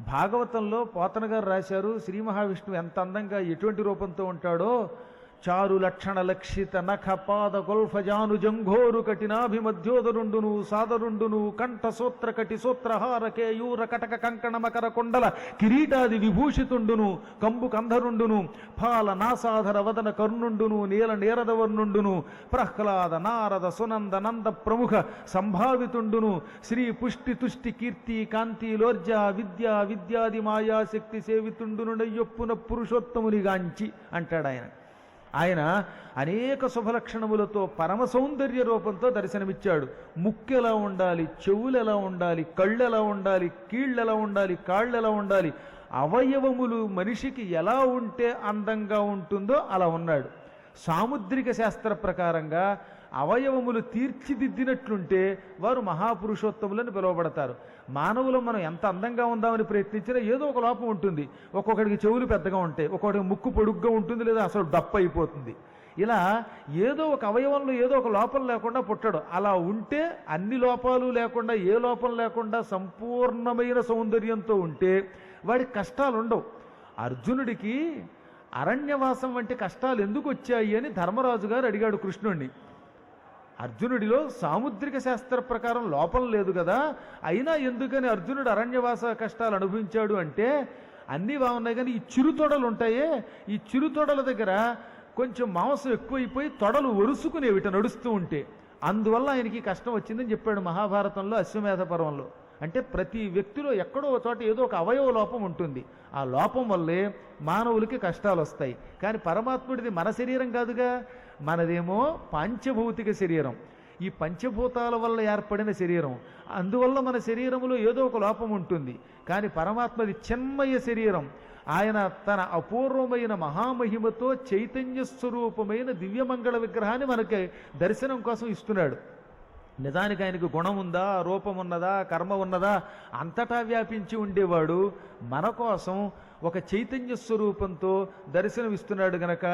భాగవతంలో పోతన గారు రాశారు, శ్రీ మహావిష్ణువు ఎంత అందంగా ఎటువంటి రూపంతో ఉంటాడో. చారు లక్షణ లక్షిత నఖ పాద గొల్ఫజాను జంఘోరు కటినాభిమధ్యోదరుండును సాదరుండును కంఠ సూత్ర కటి సూత్రహార కేయూర కటక కంకణ మకర కొండల కిరీటాది విభూషితుండును కంబు కంధరుండును ఫాల నాసాధర వదన కర్ణుండును నీల నీరదవర్ణుండును ప్రహ్లాద నారద సునంద నంద ప్రముఖ సంభావితుండును శ్రీ పుష్టి తుష్టి కీర్తి కాంతి లోర్జ విద్యా విద్యాది మాయాశక్తి సేవితుండును నయ్యొప్పున పురుషోత్తమునిగాంచి అంటాడు ఆయన. ఆయన అనేక శుభలక్షణములతో పరమ సౌందర్య రూపంతో దర్శనమిచ్చాడు. ముక్కు ఎలా ఉండాలి, చెవులు ఎలా ఉండాలి, కళ్ళు ఎలా ఉండాలి, కీళ్ళు ఎలా ఉండాలి, కాళ్ళు ఎలా ఉండాలి, అవయవములు మనిషికి ఎలా ఉంటే అందంగా ఉంటుందో అలా ఉన్నాడు. సాముద్రిక శాస్త్ర ప్రకారంగా అవయవములు తీర్చిదిద్దినట్లుంటే వారు మహాపురుషోత్తములని పిలువబడతారు. మానవులు మనం ఎంత అందంగా ఉందామని ప్రయత్నించినా ఏదో ఒక లోపం ఉంటుంది. ఒక్కొక్కడికి చెవులు పెద్దగా ఉంటాయి, ఒక్కొక్కడికి ముక్కు పొడుగ్గా ఉంటుంది, లేదా అసలు డప్ప అయిపోతుంది. ఇలా ఏదో ఒక అవయవంలో ఏదో ఒక లోపం లేకుండా పుట్టాడు. అలా ఉంటే అన్ని లోపాలు లేకుండా, ఏ లోపం లేకుండా సంపూర్ణమైన సౌందర్యంతో ఉంటే వాడికి కష్టాలు ఉండవు. అర్జునుడికి అరణ్యవాసం వంటి కష్టాలు ఎందుకు వచ్చాయి అని ధర్మరాజు గారు అడిగాడు కృష్ణుణ్ణి. అర్జునుడిలో సాముద్రిక శాస్త్ర ప్రకారం లోపం లేదు కదా, అయినా ఎందుకని అర్జునుడు అరణ్యవాస కష్టాలు అనుభవించాడు అంటే అన్నీ బాగున్నాయి కానీ ఈ చిరుతొడలు ఉంటాయే, ఈ చిరుతొడల దగ్గర కొంచెం మాంసం ఎక్కువైపోయి తొడలు ఒరుసుకునేవిట నడుస్తూ ఉంటే, అందువల్ల ఆయనకి కష్టం వచ్చిందని చెప్పాడు మహాభారతంలో అశ్వమేధ పర్వంలో. అంటే ప్రతి వ్యక్తిలో ఎక్కడో ఒక చోట ఏదో ఒక అవయవ లోపం ఉంటుంది, ఆ లోపం వల్లే మానవులకి కష్టాలు వస్తాయి. కానీ పరమాత్ముడిది మన శరీరం కాదుగా, మనదేమో పాంచభౌతిక శరీరం, ఈ పంచభూతాల వల్ల ఏర్పడిన శరీరం, అందువల్ల మన శరీరంలో ఏదో ఒక లోపం ఉంటుంది. కానీ పరమాత్మది చిన్మయ శరీరం, ఆయన తన అపూర్వమైన మహామహిమతో చైతన్య స్వరూపమైన దివ్యమంగళ విగ్రహాన్ని మనకి దర్శనం కోసం ఇస్తున్నాడు. నిజానికి ఆయనకు గుణం ఉందా, రూపం ఉన్నదా, కర్మ ఉన్నదా, అంతటా వ్యాపించి ఉండేవాడు మన కోసం ఒక చైతన్య స్వరూపంతో దర్శనమిస్తున్నాడు గనక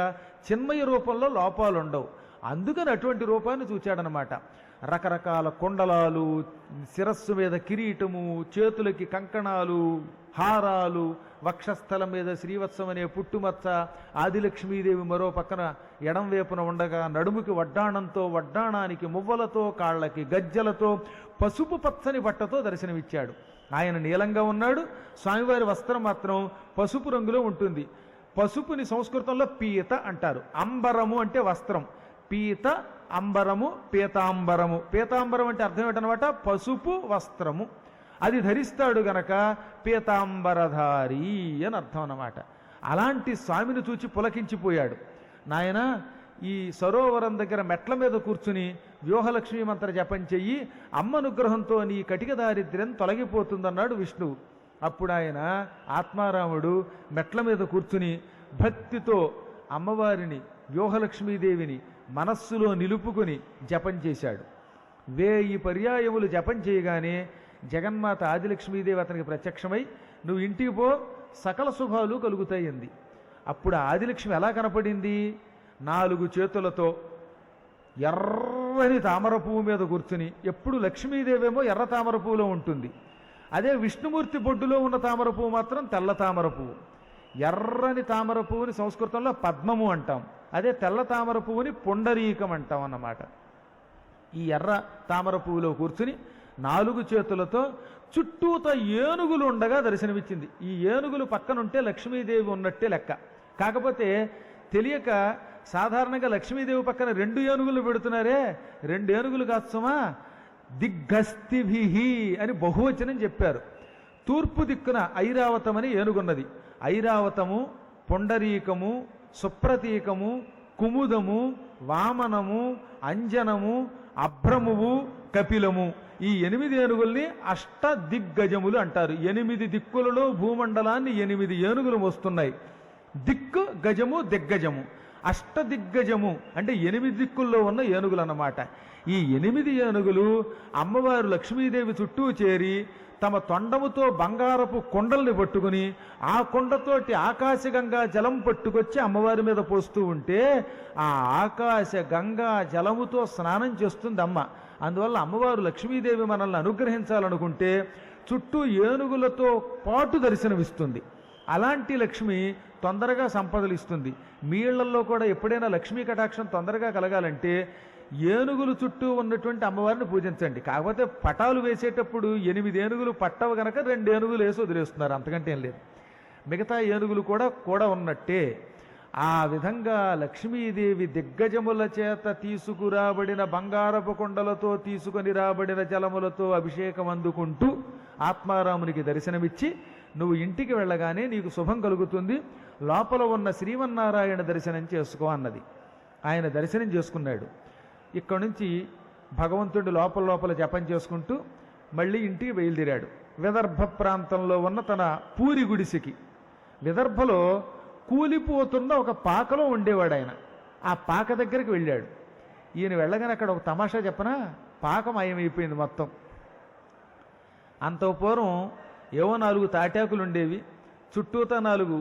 చిన్మయ రూపంలో లోపాలు ఉండవు. అందుకని అటువంటి రూపాన్ని చూచాడనమాట. రకరకాల కుండలాలు, శిరస్సు మీద కిరీటము, చేతులకి కంకణాలు, హారాలు, వక్షస్థలం మీద శ్రీవత్సం అనే పుట్టుమచ్చ, ఆదిలక్ష్మీదేవి మరో పక్కన ఎడం వైపున ఉండగా నడుముకి వడ్డాణంతో, వడ్డాణానికి మువ్వలతో, కాళ్ళకి గజ్జలతో, పసుపు పచ్చని బట్టతో దర్శనమిచ్చాడు. ఆయన నీలంగా ఉన్నాడు, స్వామివారి వస్త్రం మాత్రం పసుపు రంగులో ఉంటుంది. పసుపుని సంస్కృతంలో పీత అంటారు. అంబరము అంటే వస్త్రం, పీత అంబరము, పీతాంబరము. పీతాంబరం అంటే అర్థం ఏంటనమాట, పసుపు వస్త్రము. అది ధరిస్తాడు గనక పీతాంబరధారి అని అర్థం అన్నమాట. అలాంటి స్వామిని చూచి పులకించిపోయాడు. నాయన ఈ సరోవరం దగ్గర మెట్ల మీద కూర్చుని వ్యూహలక్ష్మీ మంత్ర జపం చెయ్యి, అమ్మ అనుగ్రహంతో నీ కటిక దారిద్ర్యం తొలగిపోతుందన్నాడు విష్ణువు. అప్పుడు ఆయన ఆత్మారాముడు మెట్ల మీద కూర్చుని భక్తితో అమ్మవారిని, వ్యూహలక్ష్మీదేవిని మనస్సులో నిలుపుకొని జపం చేశాడు. 1000 పర్యాయములు జపం చేయగానే జగన్మాత ఆదిలక్ష్మీదేవి అతనికి ప్రత్యక్షమై నువ్వు ఇంటికి పో, సకల శుభాలు కలుగుతాయి అంది. అప్పుడు ఆదిలక్ష్మి ఎలా కనపడింది? 4 చేతులతో ఎర్రని తామర పువ్వు మీద కూర్చుని, ఎప్పుడు లక్ష్మీదేవేమో ఎర్ర తామర పువ్వులో ఉంటుంది, అదే విష్ణుమూర్తి బొడ్డులో ఉన్న తామర పువ్వు మాత్రం తెల్ల తామర పువ్వు. ఎర్రని తామర పువ్వుని సంస్కృతంలో పద్మము అంటాం, అదే తెల్ల తామర పువ్వుని పుండరీకం అంటాం అన్నమాట. ఈ ఎర్ర తామర పువ్వులో కూర్చుని 4 చేతులతో చుట్టూత ఏనుగులు ఉండగా దర్శనమిచ్చింది. ఈ ఏనుగులు పక్కనుంటే లక్ష్మీదేవి ఉన్నట్టే లెక్క. కాకపోతే తెలియక సాధారణంగా లక్ష్మీదేవి పక్కన 2 ఏనుగులు పెడుతున్నారే, 2 ఏనుగులు కాత్సమా, దిగ్గస్తిభిహి అని బహువచనం చెప్పారు. తూర్పు దిక్కున ఐరావతం అని ఏనుగున్నది. ఐరావతము, పుండరీకము, సుప్రతీకము, కుముదము, వామనము, అంజనము, అభ్రమువు, కపిలము, ఈ 8 ఏనుగుల్ని అష్టదిగ్గజములు అంటారు. 8 దిక్కులలో భూమండలాన్ని 8 ఏనుగులు మోస్తున్నాయి. దిక్కు గజము దిగ్గజము, అష్టదిగ్గజము అంటే 8 దిక్కుల్లో ఉన్న ఏనుగులు అన్నమాట. ఈ 8 ఏనుగులు అమ్మవారు లక్ష్మీదేవి చుట్టూ చేరి తమ తొండముతో బంగారపు కొండల్ని పట్టుకుని ఆ కొండతోటి ఆకాశగంగా జలం పట్టుకొచ్చి అమ్మవారి మీద పోస్తూ ఉంటే ఆ ఆకాశ గంగా జలముతో స్నానం చేస్తుంది అమ్మ. అందువల్ల అమ్మవారు లక్ష్మీదేవి మనల్ని అనుగ్రహించాలనుకుంటే చుట్టూ ఏనుగులతో పాటు దర్శనమిస్తుంది. అలాంటి లక్ష్మి తొందరగా సంపదలు ఇస్తుంది. మీ ఇళ్లలో కూడా ఎప్పుడైనా లక్ష్మీ కటాక్షం తొందరగా కలగాలంటే ఏనుగులు చుట్టూ ఉన్నటువంటి అమ్మవారిని పూజించండి. కాకపోతే పటాలు వేసేటప్పుడు 8 ఏనుగులు పట్టవు గనక 2 ఏనుగులు వేసి వదిలేస్తున్నారు, అంతకంటే ఏం లేదు. మిగతా ఏనుగులు కూడా ఉన్నట్టే. ఆ విధంగా లక్ష్మీదేవి దిగ్గజముల చేత తీసుకురాబడిన బంగారపు కొండలతో తీసుకొని రాబడిన జలములతో అభిషేకం అందుకుంటూ ఆత్మారామునికి దర్శనమిచ్చి నువ్వు ఇంటికి వెళ్ళగానే నీకు శుభం కలుగుతుంది, లోపల ఉన్న శ్రీమన్నారాయణ దర్శనం చేసుకో అన్నది. ఆయన దర్శనం చేసుకున్నాడు. ఇక్కడి నుంచి భగవంతుడి లోపల జపం చేసుకుంటూ మళ్ళీ ఇంటికి బయలుదేరాడు. విదర్భ ప్రాంతంలో ఉన్న తన పూరి గుడిసెకి. విదర్భలో కూలిపోతున్న ఒక పాకలో ఉండేవాడు ఆయన. ఆ పాక దగ్గరికి వెళ్ళాడు. ఈయన వెళ్ళగానే అక్కడ ఒక తమాషా చెప్పనా, పాక మాయమైపోయింది మొత్తం. అంత పూర్వం ఏవో 4 తాటాకులు ఉండేవి, చుట్టూతా 4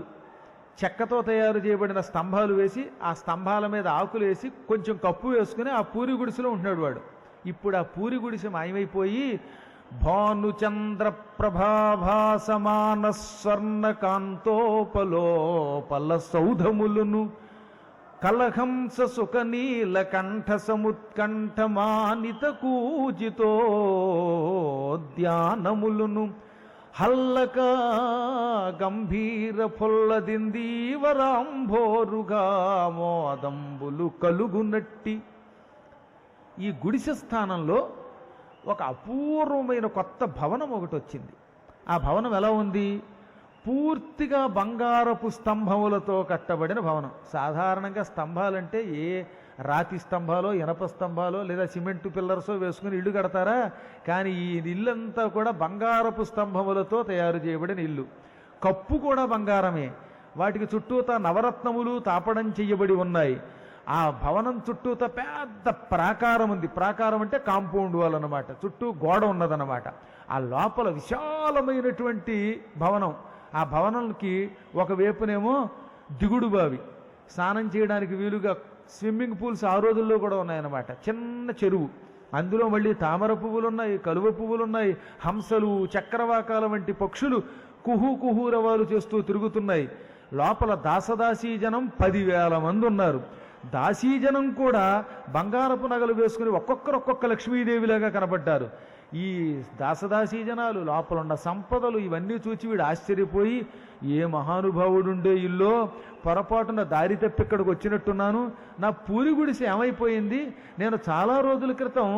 చెక్కతో తయారు చేయబడిన స్తంభాలు వేసి ఆ స్తంభాల మీద ఆకులు వేసి కొంచెం కప్పు వేసుకుని ఆ పూరి గుడిసెలో ఉంటున్నాడు వాడు. ఇప్పుడు ఆ పూరి గుడిసె మాయమైపోయి భానుచంద్ర ప్రభాభాసమాన స్వర్ణ కాంతోపలోపల సౌధములను కలహంస సుఖనీల కంఠ సముత్కంఠమానిత కూజితోద్యానములును హల్లక గంభీర ఫొల్లదిందీవరాంభోరుగా మోదంబులు కలుగునట్టి. ఈ గుడిసె స్థానంలో ఒక అపూర్వమైన కొత్త భవనం ఒకటి వచ్చింది. ఆ భవనం ఎలా ఉంది? పూర్తిగా బంగారపు స్తంభములతో కట్టబడిన భవనం. సాధారణంగా స్తంభాలంటే ఏ రాతి స్తంభాలో, ఇనప స్తంభాలో, లేదా సిమెంటు పిల్లర్సో వేసుకుని ఇల్లు కడతారా? కానీ ఈ ఇల్లంతా కూడా బంగారపు స్తంభములతో తయారు చేయబడిన ఇల్లు. కప్పు కూడా బంగారమే. వాటికి చుట్టూతా నవరత్నములు తాపడం చెయ్యబడి ఉన్నాయి. ఆ భవనం చుట్టూతా పెద్ద ప్రాకారం ఉంది. ప్రాకారం అంటే కాంపౌండ్ వాల్ అన్నమాట. చుట్టూ గోడ ఉన్నదన్నమాట. ఆ లోపల విశాలమైనటువంటి భవనం. ఆ భవనంకి ఒకవైపునేమో దిగుడు బావి, స్నానం చేయడానికి వీలుగా స్విమ్మింగ్ పూల్స్ ఆ రోజుల్లో కూడా ఉన్నాయన్నమాట. చిన్న చెరువు, అందులో మళ్ళీ తామర పువ్వులు ఉన్నాయి, కలువ పువ్వులు ఉన్నాయి, హంసలు, చక్రవాకాల వంటి పక్షులు కుహూ కుహూరవాలు చేస్తూ తిరుగుతున్నాయి. లోపల దాసదాసీజనం 10,000 మంది ఉన్నారు. దాసీజనం కూడా బంగారపు నగలు వేసుకుని ఒక్కొక్క లక్ష్మీదేవిలాగా కనబడ్డారు. ఈ దాసదాసీ జనాలు, లోపల ఉన్న సంపదలు ఇవన్నీ చూచి వీడు ఆశ్చర్యపోయి, ఏ మహానుభావుడుండే ఇల్లో పొరపాటున దారి తప్పి ఇక్కడికి వచ్చినట్టున్నాను. నా పూరి గుడిసె ఏమైపోయింది? నేను చాలా రోజుల క్రితం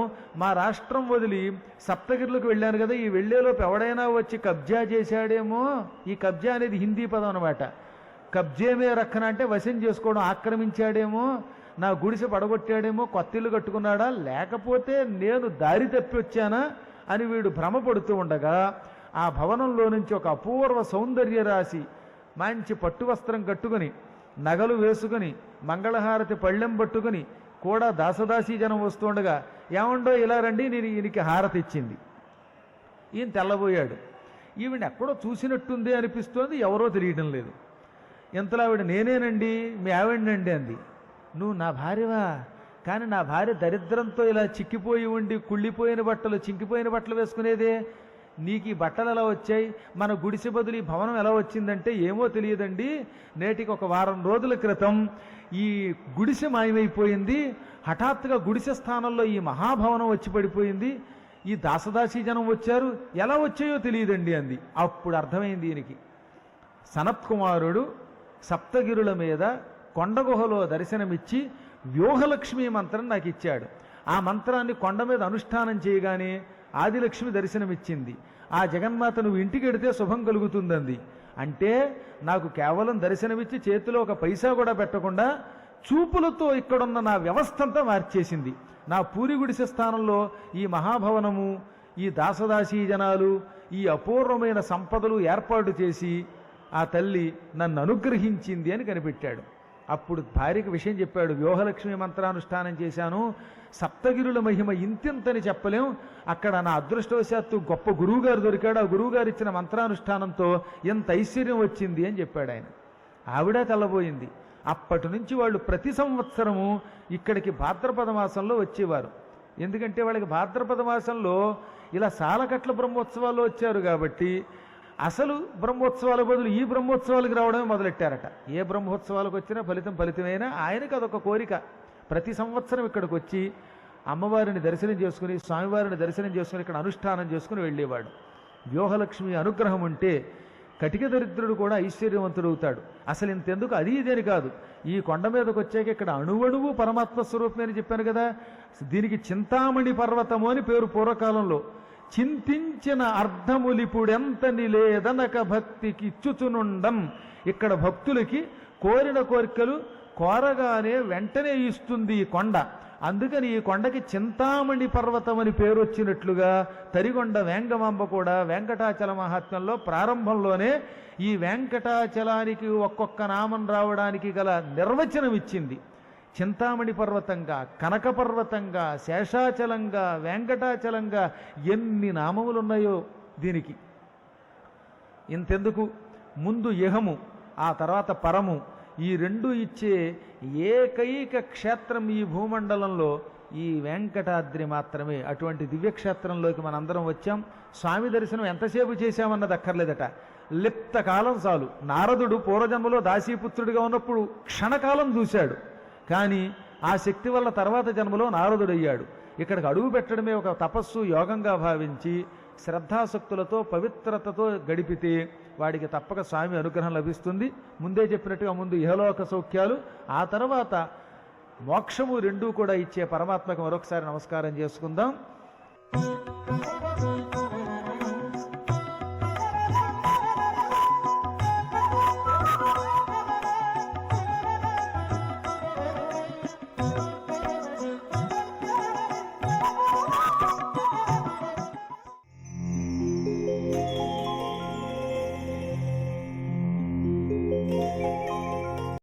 మా రాష్ట్రం వదిలి సప్తగిరులకు వెళ్ళాను కదా, ఈ వెళ్ళేలోపు ఎవడైనా వచ్చి కబ్జా చేశాడేమో. ఈ కబ్జా అనేది హిందీ పదం అనమాట. కబ్జేమే రక్కన అంటే వశం చేసుకోవడం, ఆక్రమించాడేమో, నా గుడిసె పడగొట్టాడేమో, కొత్త ఇల్లు కట్టుకున్నాడా, లేకపోతే నేను దారి తప్పి వచ్చానా అని వీడు భ్రమపడుతూ ఉండగా ఆ భవనంలో నుంచి ఒక అపూర్వ సౌందర్య రాశి మంచి పట్టు వస్త్రం కట్టుకుని, నగలు వేసుకుని, మంగళహారతి పళ్ళెం పట్టుకుని కూడా దాసదాసీ జనం వస్తుండగా, ఏమండో ఇలా రండి, నేను ఈయనకి హారతి ఇచ్చింది. ఈయన తెల్లబోయాడు. ఈవిడ ఎక్కడో చూసినట్టుంది అనిపిస్తోంది, ఎవరో తెలియటం లేదు. ఇంతలో ఆవిడ, నేనేనండి మీ ఆవిడనండి అంది. నువ్వు నా భార్యవా? కానీ నా భార్య దరిద్రంతో ఇలా చిక్కిపోయి ఉండి కుళ్ళిపోయిన బట్టలు, చింకిపోయిన బట్టలు వేసుకునేదే. నీకు ఈ బట్టలు ఎలా వచ్చాయి? మన గుడిసె బదులు ఈ భవనం ఎలా వచ్చిందంటే, ఏమో తెలియదండి, నేటికి ఒక వారం రోజుల క్రితం ఈ గుడిసె మాయమైపోయింది. హఠాత్తుగా గుడిసె స్థానంలో ఈ మహాభవనం వచ్చి పడిపోయింది. ఈ దాసదాసీ జనం వచ్చారు, ఎలా వచ్చాయో తెలియదండి అంది. అప్పుడు అర్థమైంది ఈయనకి. సనత్కుమారుడు సప్తగిరుల మీద కొండగుహలో దర్శనమిచ్చి వ్యూహలక్ష్మి మంత్రం నాకు ఇచ్చాడు. ఆ మంత్రాన్ని కొండ మీద అనుష్ఠానం చేయగానే ఆదిలక్ష్మి దర్శనమిచ్చింది. ఆ జగన్మాత నువ్వు ఇంటికి వెడితే శుభం కలుగుతుందంది. అంటే నాకు కేవలం దర్శనమిచ్చి చేతిలో ఒక పైసా కూడా పెట్టకుండా చూపులతో ఇక్కడున్న నా వ్యవస్థ అంతా మార్చేసింది. నా పూరి గుడిసె స్థానంలో ఈ మహాభవనము, ఈ దాసదాసీ జనాలు, ఈ అపూర్వమైన సంపదలు ఏర్పాటు చేసి ఆ తల్లి నన్ను అనుగ్రహించింది అని కనిపెట్టాడు. అప్పుడు భార్యకి విషయం చెప్పాడు. వ్యూహలక్ష్మి మంత్రానుష్ఠానం చేశాను, సప్తగిరుల మహిమ ఇంతింతని చెప్పలేం. అక్కడ నా అదృష్టవశాత్తు గొప్ప గురువుగారు దొరికాడు. ఆ గురువుగారు ఇచ్చిన మంత్రానుష్ఠానంతో ఎంత ఐశ్వర్యం వచ్చింది అని చెప్పాడు ఆయన. ఆవిడ తెల్లబోయింది. అప్పటి నుంచి వాళ్ళు ప్రతి సంవత్సరము ఇక్కడికి భాద్రపద మాసంలో వచ్చేవారు. ఎందుకంటే వాళ్ళకి భాద్రపద మాసంలో ఇలా సాలకట్ల బ్రహ్మోత్సవాల్లో వచ్చారు కాబట్టి అసలు బ్రహ్మోత్సవాల బదులు ఈ బ్రహ్మోత్సవాలకు రావడమే మొదలెట్టారట. ఏ బ్రహ్మోత్సవాలకు వచ్చినా ఫలితమైనా ఆయనకు అదొక కోరిక. ప్రతి సంవత్సరం ఇక్కడికి వచ్చి అమ్మవారిని దర్శనం చేసుకుని, స్వామివారిని దర్శనం చేసుకుని ఇక్కడ అనుష్ఠానం చేసుకుని వెళ్ళేవాడు. వ్యూహలక్ష్మి అనుగ్రహం ఉంటే కటిక దరిద్రుడు కూడా ఐశ్వర్యవంతుడవుతాడు. అసలు ఇంతెందుకు, అది ఇదేని కాదు, ఈ కొండ మీదకి వచ్చాక ఇక్కడ అణువణువు పరమాత్మ స్వరూపమే అని చెప్పాను కదా. దీనికి చింతామణి పర్వతము అని పేరు. పూర్వకాలంలో చింతించిన అర్ధములిపుడెంతని లేదనక భక్తికి ఇచ్చుచునుండం. ఇక్కడ భక్తులకి కోరిన కోరికలు కోరగానే వెంటనే ఇస్తుంది ఈ కొండ. అందుకని ఈ కొండకి చింతామణి పర్వతం అని పేరు వచ్చినట్లుగా తరిగొండ వేంగమాంబ కూడా వెంకటాచల మహాత్మ్యంలో ప్రారంభంలోనే ఈ వెంకటాచలానికి ఒక్కొక్క నామం రావడానికి గల నిర్వచనం ఇచ్చింది. చింతామణి పర్వతంగా, కనక పర్వతంగా, శేషాచలంగా, వెంకటాచలంగా ఎన్ని నామములు ఉన్నాయో దీనికి. ఇంతెందుకు, ముందు ఇహము ఆ తర్వాత పరము, ఈ రెండు ఇచ్చే ఏకైక క్షేత్రం ఈ భూమండలంలో ఈ వెంకటాద్రి మాత్రమే. అటువంటి దివ్యక్షేత్రంలోకి మనందరం వచ్చాం. స్వామి దర్శనం ఎంతసేపు చేశామన్నది అక్కర్లేదట, లిప్త కాలం చాలు. నారదుడు పూర్వజన్మలో దాసీపుత్రుడిగా ఉన్నప్పుడు క్షణకాలం చూశాడు, కానీ ఆ శక్తి వల్ల తర్వాత జన్మలో నారదుడయ్యాడు. ఇక్కడికి అడుగు పెట్టడమే ఒక తపస్సు, యోగంగా భావించి శ్రద్ధాశక్తులతో పవిత్రతతో గడిపితే వాడికి తప్పక స్వామి అనుగ్రహం లభిస్తుంది. ముందే చెప్పినట్టుగా ముందు ఇహలోక సౌఖ్యాలు, ఆ తర్వాత మోక్షము రెండూ కూడా ఇచ్చే పరమాత్మకు మరొకసారి నమస్కారం చేసుకుందాం.